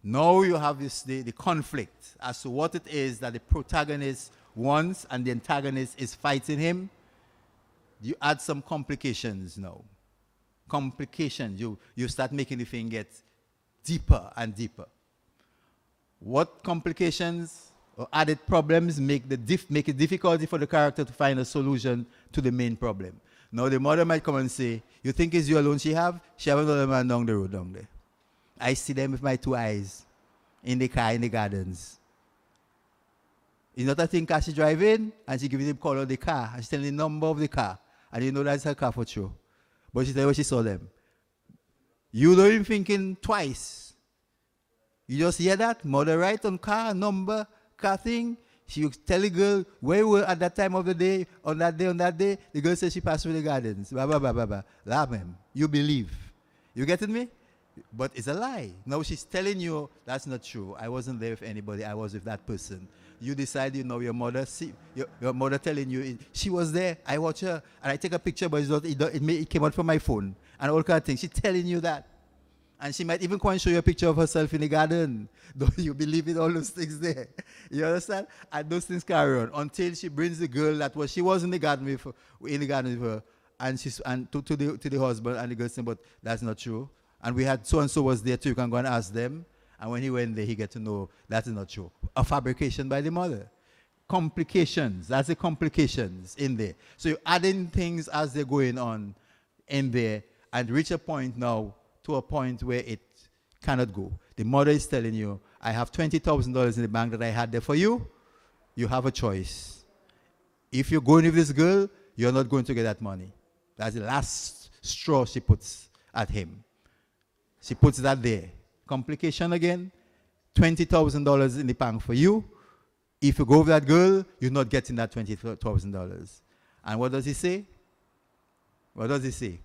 Now you have the conflict as to what it is that the protagonist wants and the antagonist is fighting him. You add some complications now. Complications. You start making the thing get deeper and deeper. What complications or added problems make it difficult for the character to find a solution to the main problem? Now the mother might come and say, you think it's you alone she have? She have another man down the road down there. I see them with my 2 eyes in the car, in the gardens. It's not a thing because she driving and she giving him call of the car and she telling the number of the car. And you know that's her car for sure. But she tell you where she saw them. You don't even thinking twice. You just hear that, mother write on car, number, car thing. She tell the girl where you were at that time of the day, on that day. The girl says she passed through the gardens. Blah, blah, blah, blah, blah. Laugh, man. You believe. You getting me? But it's a lie. Now she's telling you that's not true. I wasn't there with anybody. I was with that person. You decide, you know, your mother telling you, she was there. I watch her. And I take a picture, but it came out from my phone. And all kind of things. She's telling you that. And she might even come and show you a picture of herself in the garden. Don't you believe in all those things there? You understand? And those things carry on until she brings the girl she was in the garden with her, and to the husband, and the girl saying, but that's not true. And we had so and so was there too. You can go and ask them. And when he went there, he get to know that is not true. A fabrication by the mother. Complications. That's the complications in there. So you're adding things as they're going on in there, and reach a point now to a point where it cannot go. The mother is telling you, I have $20,000 in the bank that I had there for you. You have a choice. If you're going with this girl, you're not going to get that money. That's the last straw she puts at him. She puts that there. Complication again, $20,000 in the bank for you. If you go with that girl, you're not getting that $20,000. And what does he say? What does he say?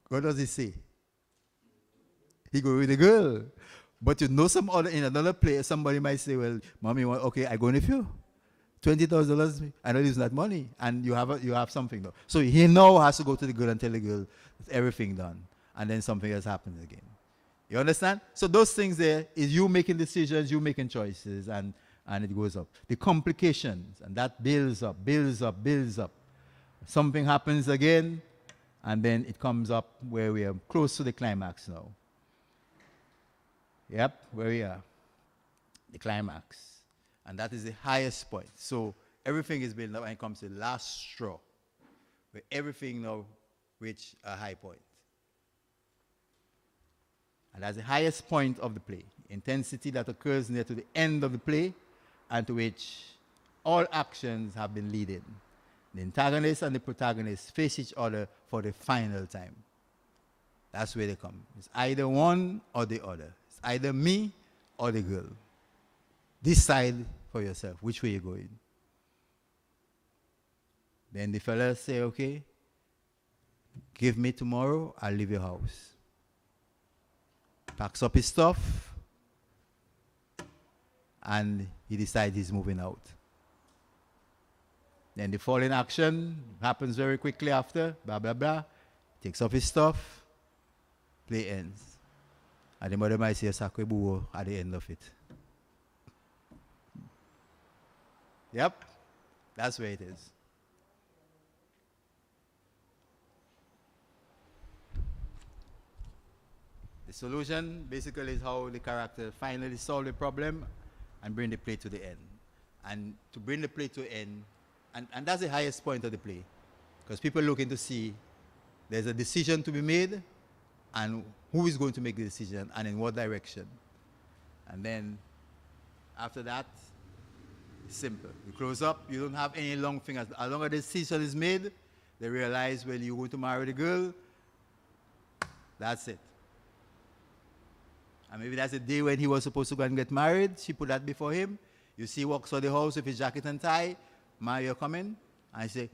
What does he say? He go with the girl. But you know in another place, somebody might say, well, mommy, okay, I go with you. $20,000, I know it's not money. And you have something though. So he now has to go to the girl and tell the girl everything done. And then something else happens again. You understand? So those things there is you making decisions, you making choices, and it goes up. The complications, and that builds up. Something happens again, and then it comes up where we are close to the climax now. Yep, where we are. The climax. And that is the highest point. So everything is built up and it comes to the last straw, where everything now reach a high point. And that's the highest point of the play. Intensity that occurs near to the end of the play, and to which all actions have been leading. The antagonist and the protagonist face each other for the final time. That's where they come. It's either one or the other. It's either me or the girl. Decide for yourself which way you're going. Then the fella say, okay, give me tomorrow, I'll leave your house. Packs up his stuff, and he decides he's moving out. Then the following action happens very quickly after, blah, blah, blah. Takes off his stuff, play ends. And the mother might say a sakwebuo at the end of it. Yep, that's where it is. The solution basically is how the character finally solve the problem and bring the play to the end. And to bring the play to the end, and that's the highest point of the play. Because people are looking to see there's a decision to be made, and who is going to make the decision and in what direction. And then after that, it's simple. You close up, you don't have any long thing. As long as the decision is made, they realize, well, you're going to marry the girl, that's it. And maybe that's the day when he was supposed to go and get married. She put that before him. You see, he walks out the house with his jacket and tie. Ma, you're coming? And he says,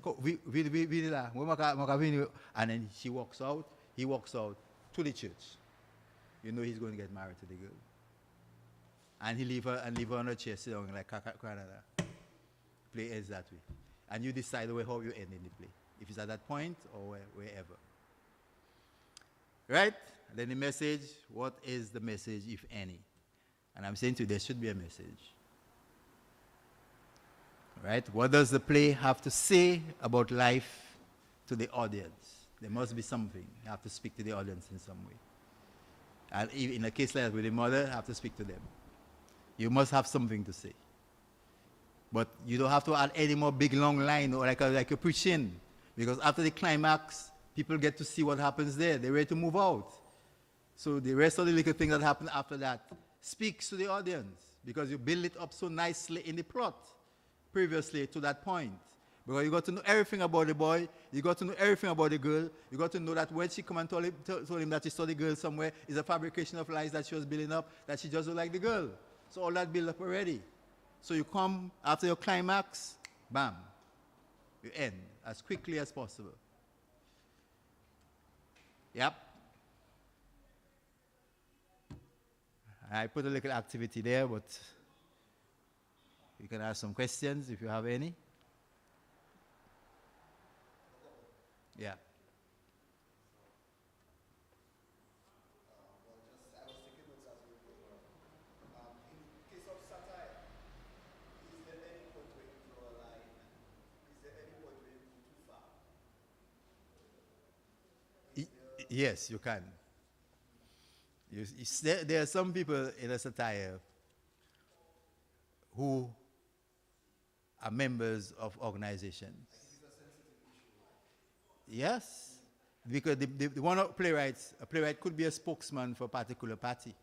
and then she walks out. He walks out to the church. You know he's going to get married to the girl. And he leave her on her chair, sit down like Canada. Play ends that way. And you decide how you end in the play. If it's at that point or wherever. Right? And then the message, what is the message, if any? And I'm saying to you, there should be a message. Right? What does the play have to say about life to the audience? There must be something. You have to speak to the audience in some way. And in a case like that with the mother, you have to speak to them. You must have something to say. But you don't have to add any more big long line or like a preaching. Because after the climax, people get to see what happens there. They're ready to move out. So the rest of the little things that happen after that speaks to the audience. Because you build it up so nicely in the plot previously to that point. Because you got to know everything about the boy, you got to know everything about the girl, you got to know that when she come and told him that she saw the girl somewhere, is a fabrication of lies that she was building up, that she just don't like the girl. So all that build up already. So you come after your climax, bam, you end as quickly as possible. Yep. I put a little activity there, but you can ask some questions if you have any. Yeah. I was taking notes as we were going on. In case of satire, is there any point where you draw a line? Is there any point where you go too far? Yes, you can. There are some people in a satire who are members of organizations. Yes, because the one of playwrights, a playwright could be a spokesman for a particular party,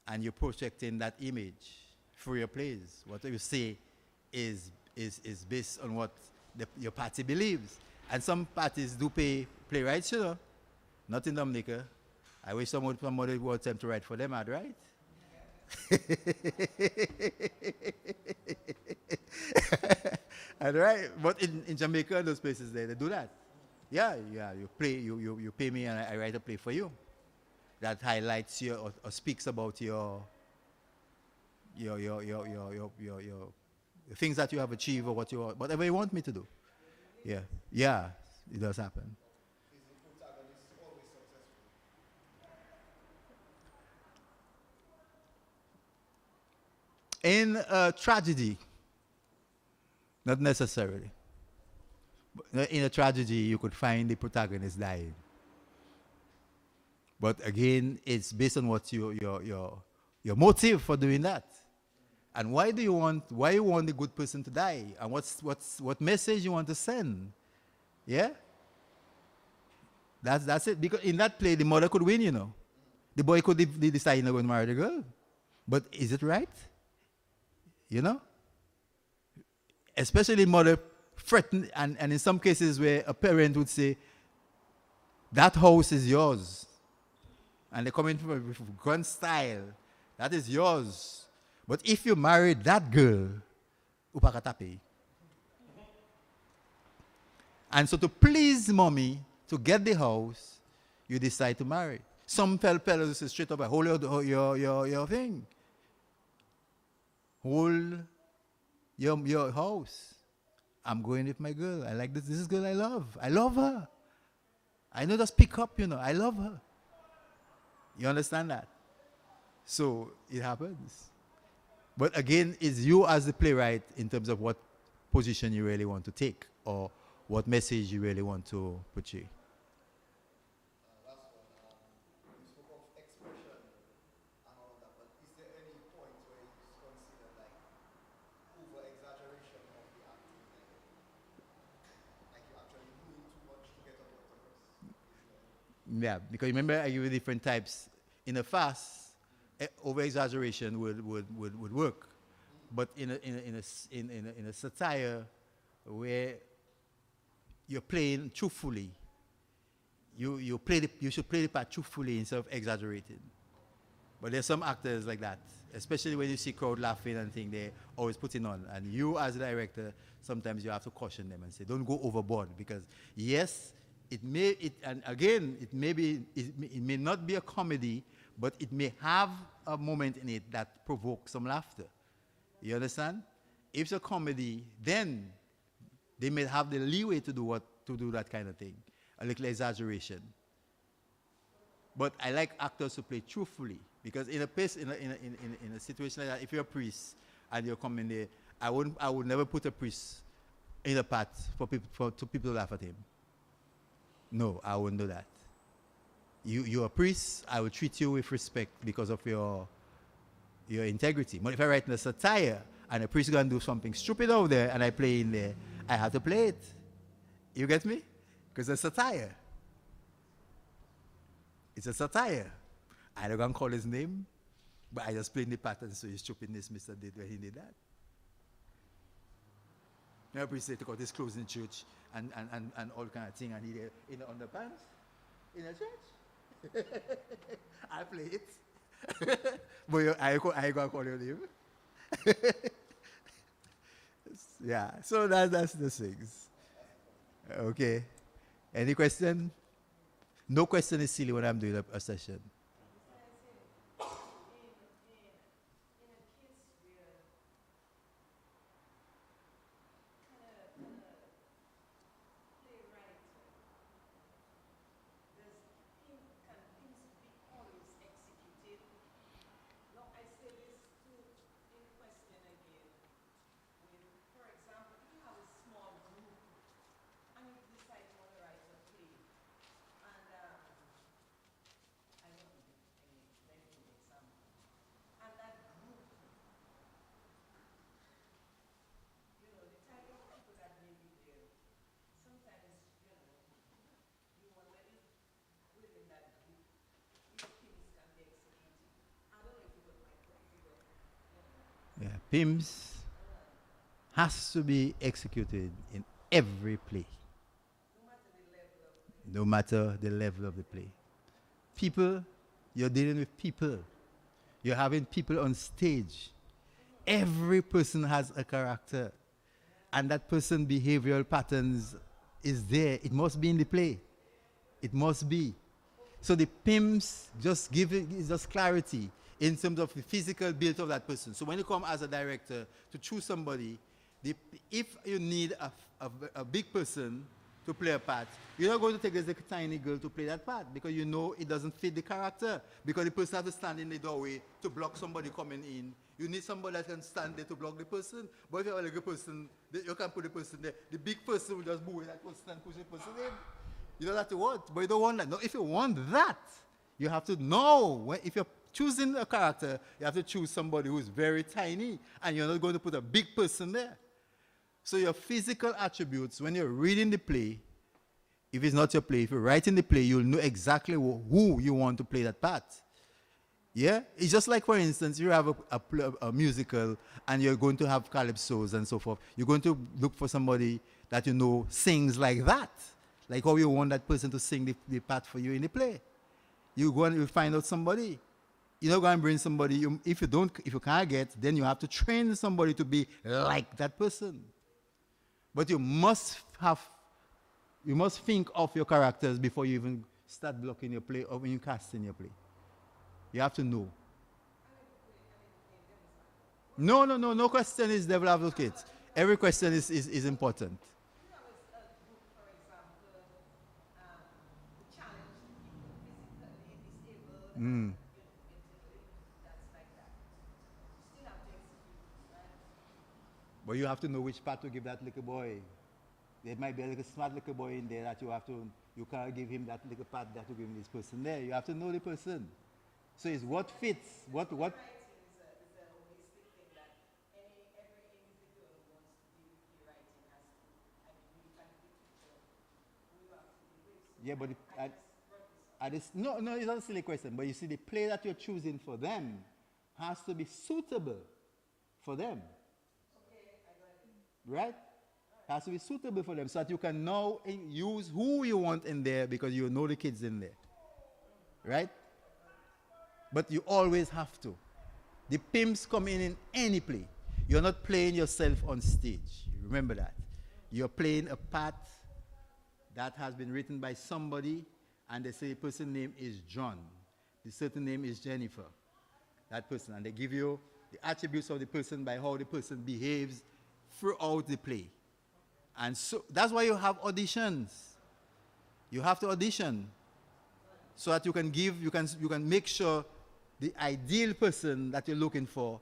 and you're projecting that image through your plays. What you say is based on what your party believes, and some parties do pay playwrights, you know, not in Dominica. I wish somebody would attempt to write for them, I'd write. And right, but in Jamaica, those places they do that. Yeah, you pay me and I write a play for you that highlights your or speaks about your things that you have achieved or whatever you want me to do. Yeah, it does happen. Is the protagonist always successful? In a tragedy, not necessarily. But in a tragedy, you could find the protagonist dying. But again, it's based on what your motive for doing that, and why you want the good person to die, and what message you want to send. Yeah, that's it. Because in that play, the mother could win. You know, the boy could decide he's not going to marry the girl, but is it right? You know. Especially mother threaten, and in some cases where a parent would say, that house is yours. And they come in with gun style. That is yours. But if you marry that girl, upakatape. And so to please mommy, to get the house, you decide to marry. Some fellows say straight up, hold your thing. Hold your house. I'm going with my girl. I like this. This is girl I love. I love her. I know just pick up, you know. I love her. You understand that? So it happens. But again, it's you as the playwright in terms of what position you really want to take or what message you really want to portray. Last one. You spoke of expression and all of that, but is there any point where you consider like over-exaggeration of the acting? Like you're actually doing too much to get up with the verse? Yeah, because remember I give you different types. In a farce, over-exaggeration would work. But in a satire where you're playing truthfully, you should play the part truthfully instead of exaggerating. But there's some actors like that, especially when you see crowd laughing and things, they're always putting on. And you as a director, sometimes you have to caution them and say, don't go overboard, because yes, it may not be a comedy, but it may have a moment in it that provokes some laughter. You understand? If it's a comedy, then they may have the leeway to do that kind of thing, a little exaggeration. But I like actors to play truthfully, because in a situation like that, if you're a priest and you're coming there, I would never put a priest in a part for people to laugh at him. No, I wouldn't do that. You're a priest, I will treat you with respect because of your integrity. But if I write in a satire and a priest is going to do something stupid over there and I play in there, I have to play it. You get me? Because it's satire. It's a satire. I don't going to call his name, but I just play in the pattern, so his stupidness Mr. did when he did that. Now a priest took out his clothes in church and all kind of thing, and he did in the underpants in a church. I play it. But I going to call your name. Yeah, so that's the things. Okay. Any question? No question is silly when I'm doing a session. Yeah, PIMS has to be executed in every play, no matter the level of the play. People, you're dealing with people. You're having people on stage. Every person has a character, and that person's behavioral patterns is there. It must be in the play. It must be. So the PIMS just give it is just clarity in terms of the physical build of that person. So when you come as a director to choose somebody, if you need a big person to play a part, you're not going to take a tiny girl to play that part because you know it doesn't fit the character, because the person has to stand in the doorway to block somebody coming in. You need somebody that can stand there to block the person. But if you have a little person, you can put the person there. The big person will just move that person and push the person in. You know that you want, but you don't want that. No, if you want that, you have to know. If you're choosing a character, you have to choose somebody who's very tiny, and you're not going to put a big person there. So your physical attributes, when you're reading the play, if it's not your play, if you're writing the play, you'll know exactly who you want to play that part. Yeah? It's just like, for instance, you have a musical, and you're going to have calypsos and so forth. You're going to look for somebody that you know sings like that. Like how you want that person to sing the part for you in the play. You go and you find out somebody. You're not going to bring somebody. If you can't get, then you have to train somebody to be like that person. But you must think of your characters before you even start blocking your play or when you casting your play. You have to know. No question is devil advocate. Every question is important. But you have to know which part to give that little boy. There might be a little smart little boy in there that you can't give him that little part that you give this person there. You have to know the person. So it's what fits, what. Yeah, but no, it's not a silly question. But you see, the play that you're choosing for them has to be suitable for them. Right? Has to be suitable for them so that you can now use who you want in there because you know the kids in there. Right? But you always have to. The PIMS come in any play. You're not playing yourself on stage. Remember that. You're playing a part that has been written by somebody, and they say the person's name is John. The certain name is Jennifer. That person. And they give you the attributes of the person by how the person behaves throughout the play. And so that's why you have auditions. You have to audition so that you can make sure the ideal person that you're looking for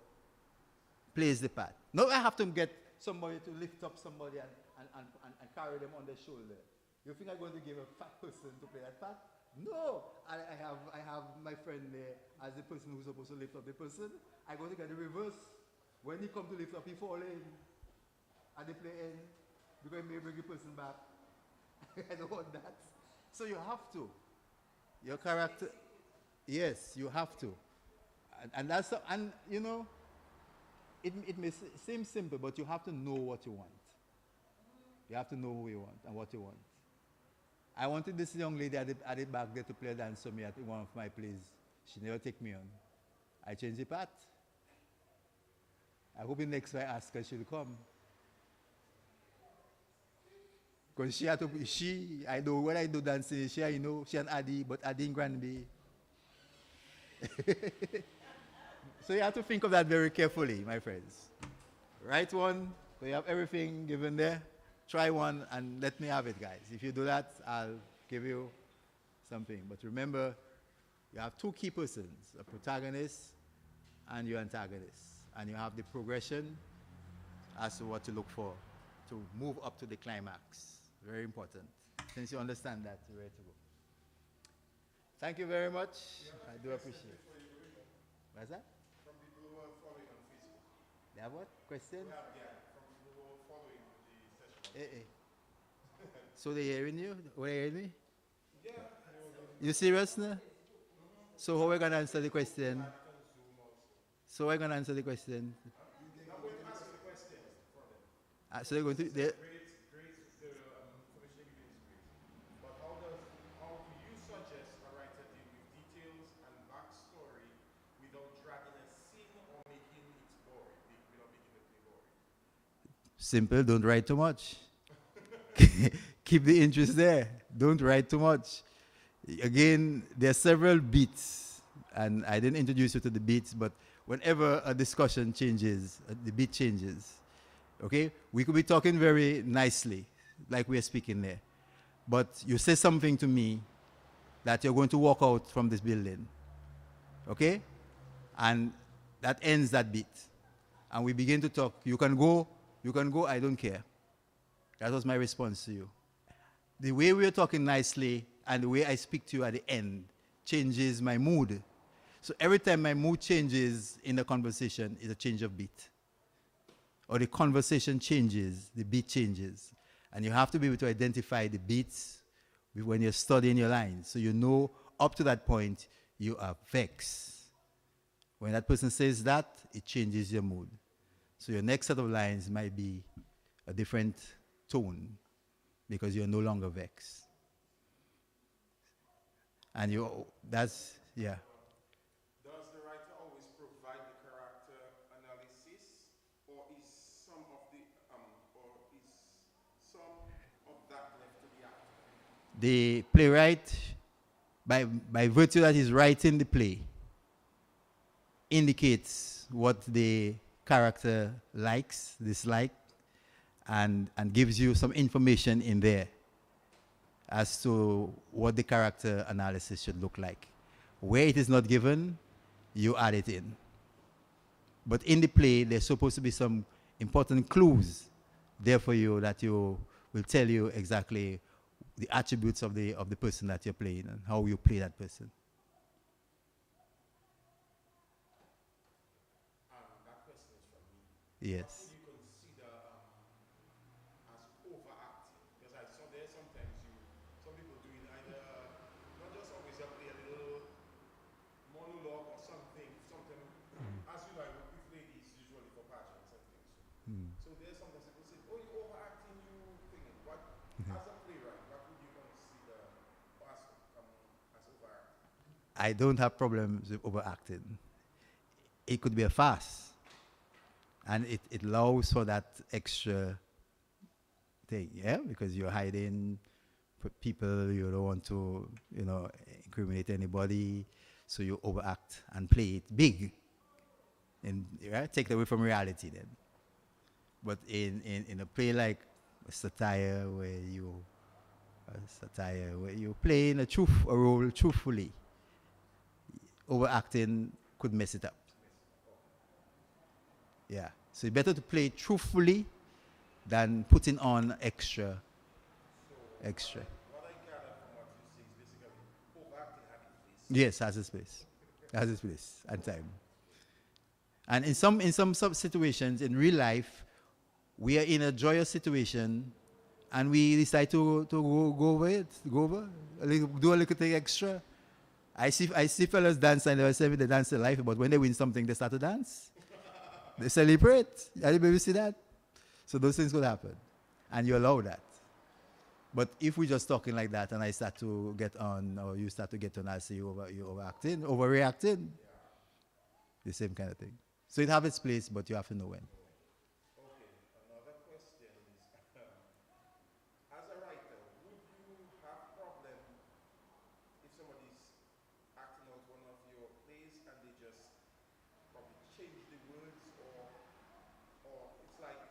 plays the part. Now I have to get somebody to lift up somebody and carry them on their shoulder. You think I'm going to give a fat person to play that part? No. I have my friend there as the person who's supposed to lift up the person. I'm going to get the reverse. When he come to lift up, he fall in. At the play end, because he may bring the person back. I don't want that. So you have to. Your character, yes, you have to. And that's, and you know, it may seem simple, but you have to know what you want. You have to know who you want and what you want. I wanted this young lady at the back there to play a dance for me at one of my plays. She never take me on. I changed the part. I hope the next time I ask her, she'll come. Because she had to, I know when I do dancing, I know, she and Adi, but Adi in Granby. So you have to think of that very carefully, my friends. Write one, so you have everything given there. Try one and let me have it, guys. If you do that, I'll give you something. But remember, you have two key persons, a protagonist and your antagonist. And you have the progression as to what to look for to move up to the climax. Very important. Since you understand that, you're ready to go. Thank you very much. I do appreciate it. What's that? From people who are following on Facebook. They have what? Question? We have, yeah, from people who are following the session. So they hearing you? They hearing me? Yeah. You serious now? So how are we going to answer the question? So we're going to answer the question. I'm going to answer the questions for them. So they're going to... Great, the information you're giving is great. But how do you suggest a writer deal with details and backstory without dragging a scene or making it boring, without making the play boring? Simple, don't write too much. Keep the interest there. Don't write too much. Again, there are several beats, and I didn't introduce you to the beats, but whenever a discussion changes, the beat changes. Okay? We could be talking very nicely, like we are speaking there. But you say something to me that you're going to walk out from this building. Okay? And that ends that beat. And we begin to talk. You can go, I don't care. That was my response to you. The way we are talking nicely and the way I speak to you at the end changes my mood. So every time my mood changes in a conversation, it's a change of beat. Or the conversation changes, the beat changes. And you have to be able to identify the beats when you're studying your lines. So you know up to that point, you are vexed. When that person says that, it changes your mood. So your next set of lines might be a different tone because you're no longer vexed. And that's, yeah. Does the writer always provide the character analysis, or is some of that left to the actor? The playwright, by virtue that he's writing the play, indicates what the character likes, dislikes, and gives you some information in there as to what the character analysis should look like. Where it is not given, you add it in. But in the play, there's supposed to be some important clues there for you that you will tell you exactly the attributes of the person that you're playing and how you play that person. That question is from me. Yes. What would you consider as overacting? Because I saw there sometimes some people doing either, not just always you play a little monologue or something, as you know, we play these usually for pageants and things. So there's sometimes people say, oh, you're overacting, you thinking. What, as a playwright, what would you consider as overacting? I don't have problems with overacting. It could be a farce. And it allows for that extra thing, yeah? Because you're hiding people, you don't want to, incriminate anybody, so you overact and play it big. And right? Take it away from reality then. But in a play like a satire where you're playing a role truthfully, overacting could mess it up. Yeah. So it's better to play truthfully than putting on extra. Yes, has its place. Has its place and time. And in some situations in real life, we are in a joyous situation and we decide to go over it, go over, do a little thing extra. I see fellas dance and they say they dance their life, but when they win something, they start to dance. They celebrate. Anybody see that? So those things could happen. And you allow that. But if we're just talking like that and I start to get on, or you start to get on, I say you overacting, overreacting, the same kind of thing. So it have its place, but you have to know when. Okay, another question is, as a writer, would you have problem if somebody's acting out one of your plays and they just probably change the words, or it's like,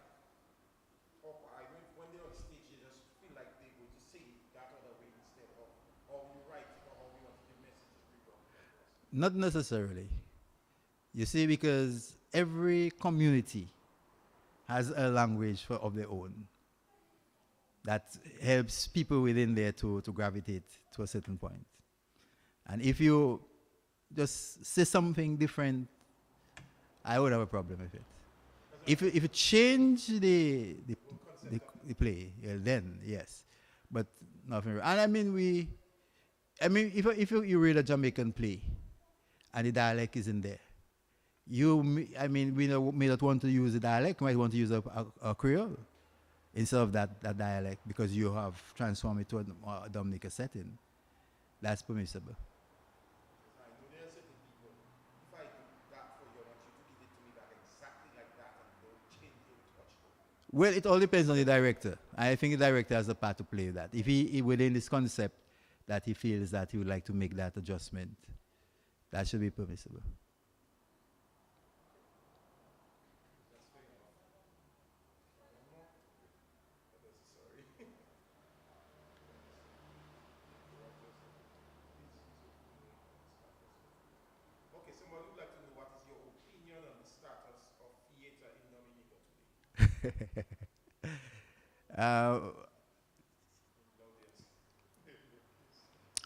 or I when they're on stage, they just feel like they're going to say it that other way instead of how you write it or how you want to give messages regarding that person. Not necessarily. You see, because every community has a language of their own that helps people within there to gravitate to a certain point. And if you just say something different, I would have a problem with it. If you change the play, yeah, then yes, but nothing. And if you read a Jamaican play, and the dialect isn't there, we not want to use the dialect. We might want to use a Creole instead of that dialect because you have transformed it to a Dominica setting. That's permissible. I know there are certain people, if I do that for you, I want you to give it to me back exactly like that and don't change it, touch it. Well, it all depends on the director. I think the director has a part to play with that. If he within this concept that he feels that he would like to make that adjustment, that should be permissible. That's fair enough. One more? Sorry. Okay, somebody would like to know what is your opinion on the status of theater in Dominica today? Uh,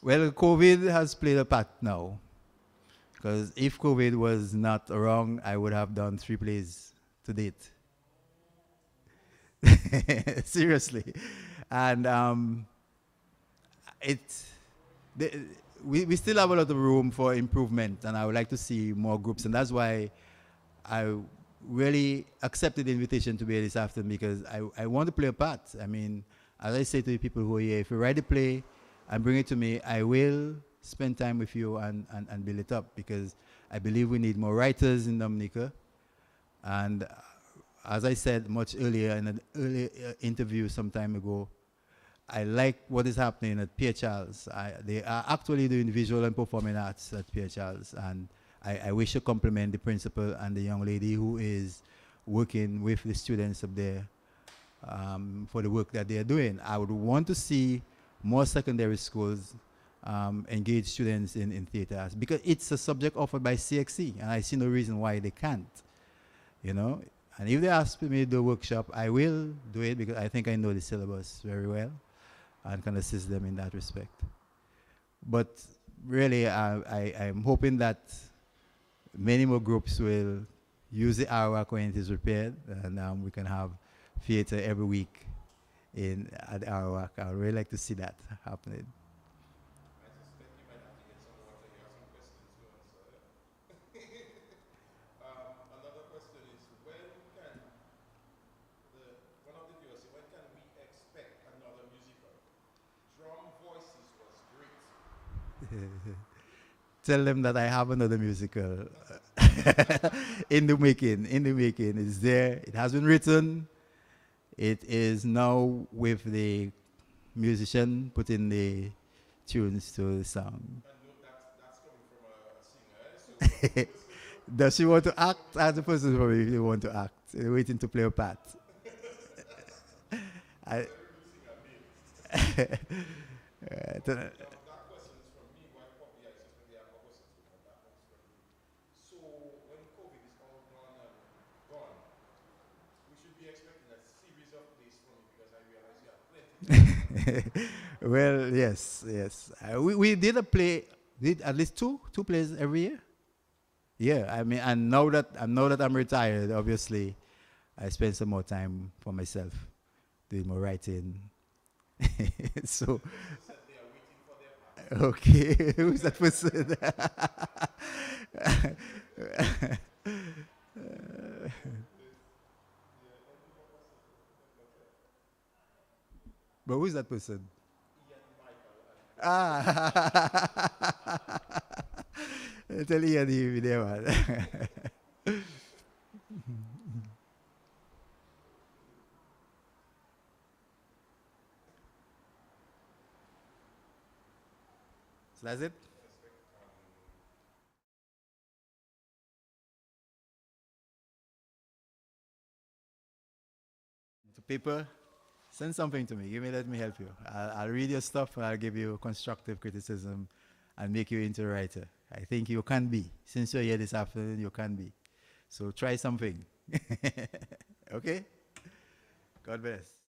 well, COVID has played a part now. Because if COVID was not around, I would have done 3 plays to date. Seriously. And we still have a lot of room for improvement, and I would like to see more groups. And that's why I really accepted the invitation to be here this afternoon, because I want to play a part. I mean, as I say to the people who are here, if you write a play and bring it to me, I will spend time with you and build it up, because I believe we need more writers in Dominica. And as I said much earlier in an earlier interview some time ago, I like what is happening at Pierre Charles. They are actually doing visual and performing arts at Pierre Charles, and I wish to compliment the principal and the young lady who is working with the students up there for the work that they are doing. I would want to see more secondary schools engage students in theaters, because it's a subject offered by CXC, and I see no reason why they can't, you know. And if they ask me to do a workshop, I will do it, because I think I know the syllabus very well and can assist them in that respect. But really, I'm hoping that many more groups will use the Arawak when it is repaired, and we can have theater every week at Arawak. I would really like to see that happening. I suspect you might have to get some water. You have some questions to answer. Another question is, when can one of the viewers say, when can we expect another musical? Drum Voices was great. Tell them that I have another musical in the making. In the making, it's there. It has been written. It is now with the musician putting the tunes to the song. And that's coming from a singer. So Does she want to act? As the person probably want to act, waiting to play a part. I, that question is from me. Why probably I suspect they have more questions, but that one's from me. So when COVID is all gone, we should be expecting a series of plays from you, because I realize you have plenty. well, yes. We did a play Did at least two plays every year? Yeah, I mean, and now that I'm retired, obviously, I spend some more time for myself, doing more writing. So, Said they are waiting for their part. okay, who's that person? But who's that person? Ah, tell Ian he there, man. So that's it. To paper, send something to me. Let me help you. I'll read your stuff and I'll give you constructive criticism and make you into a writer. I think you can be. Since you're here this afternoon, you can be. So try something. Okay? God bless.